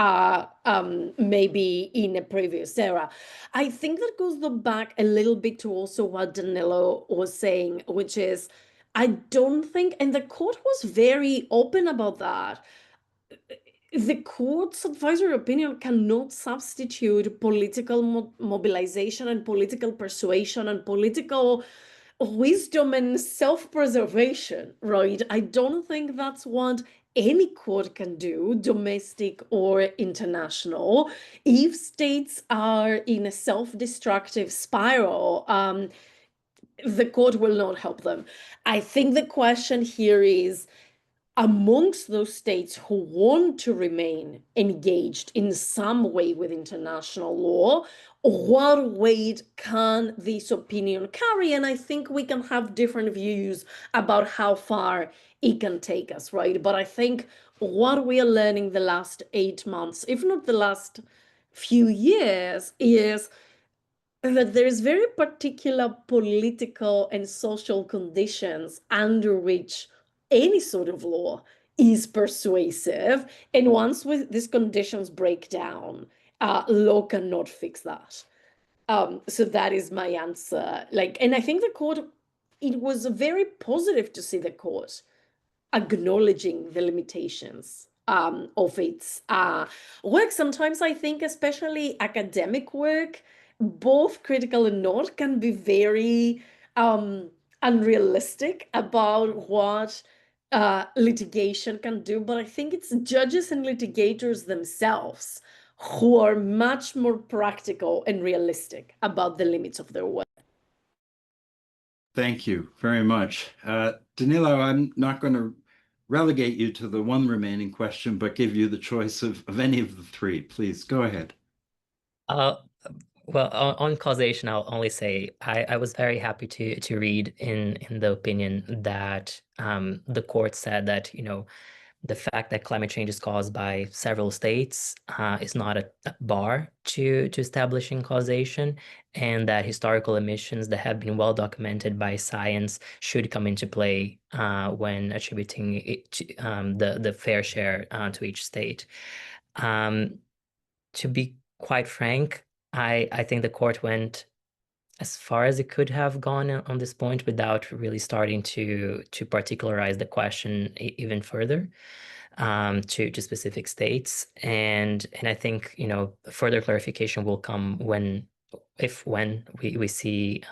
maybe in a previous era. I think that goes back a little bit to also what Danilo was saying, which is, I don't think, and the court was very open about that, the court's advisory opinion cannot substitute political mobilization and political persuasion and political wisdom and self-preservation, right? I don't think that's what any court can do, domestic or international. If states are in a self-destructive spiral, the court will not help them. I think the question here is, amongst those states who want to remain engaged in some way with international law, what weight can this opinion carry? And I think we can have different views about how far it can take us, right? But I think what we are learning the last 8 months, if not the last few years, is that there is very particular political and social conditions under which any sort of law is persuasive. And once these conditions break down, law cannot fix that. So that is my answer. And I think the court, it was very positive to see the court acknowledging the limitations of its work. Sometimes I think, especially academic work, both critical and not, can be very unrealistic about what litigation can do. But I think it's judges and litigators themselves who are much more practical and realistic about the limits of their work. Thank you very much. Danilo, I'm not going to relegate you to the one remaining question, but give you the choice of any of the three. Please go ahead. Well, on causation, I'll only say I was very happy to read in the opinion that the court said that, you know, the fact that climate change is caused by several states is not a bar to establishing causation, and that historical emissions that have been well documented by science should come into play when attributing it to, the fair share to each state. To be quite frank, I think the court went as far as it could have gone on this point without really starting to particularize the question even further to specific states. And I think, you know, further clarification will come when we see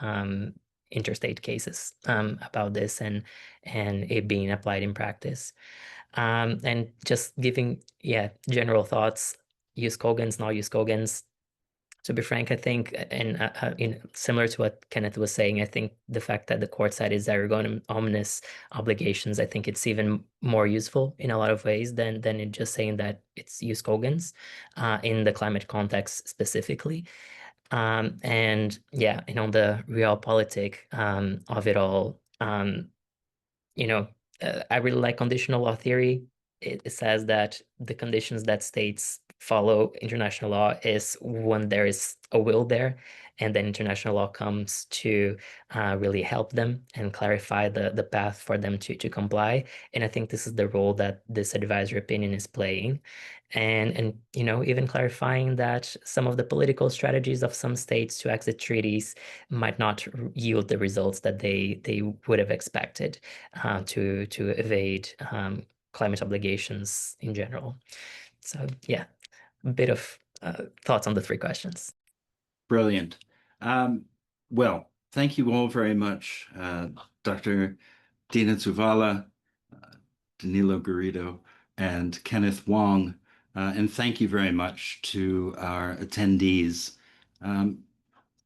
interstate cases about this and it being applied in practice. And just giving, general thoughts, use Kogans, not use Kogans. To be frank, I think, and similar to what Kenneth was saying, I think the fact that the court said is erga omnes obligations, I think it's even more useful in a lot of ways than it just saying that it's use Kogans in the climate context specifically. And yeah, and on the realpolitik of it all, you know, I really like conditional law theory. It says that the conditions that states follow international law is when there is a will there, and then international law comes to really help them and clarify the path for them to comply. And I think this is the role that this advisory opinion is playing. And you know, even clarifying that some of the political strategies of some states to exit treaties might not yield the results that they would have expected to evade climate obligations in general. So yeah, a bit of thoughts on the three questions. Brilliant. Well, thank you all very much, Dr. Dina Zuvala, Danilo Garrido, and Kenneth Wong. And thank you very much to our attendees.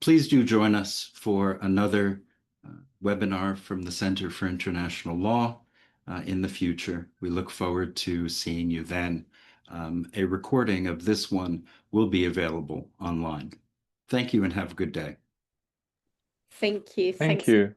Please do join us for another webinar from the Center for International Law in the future. We look forward to seeing you then. A recording of this one will be available online. Thank you and have a good day. Thank you. Thank Thanks. you.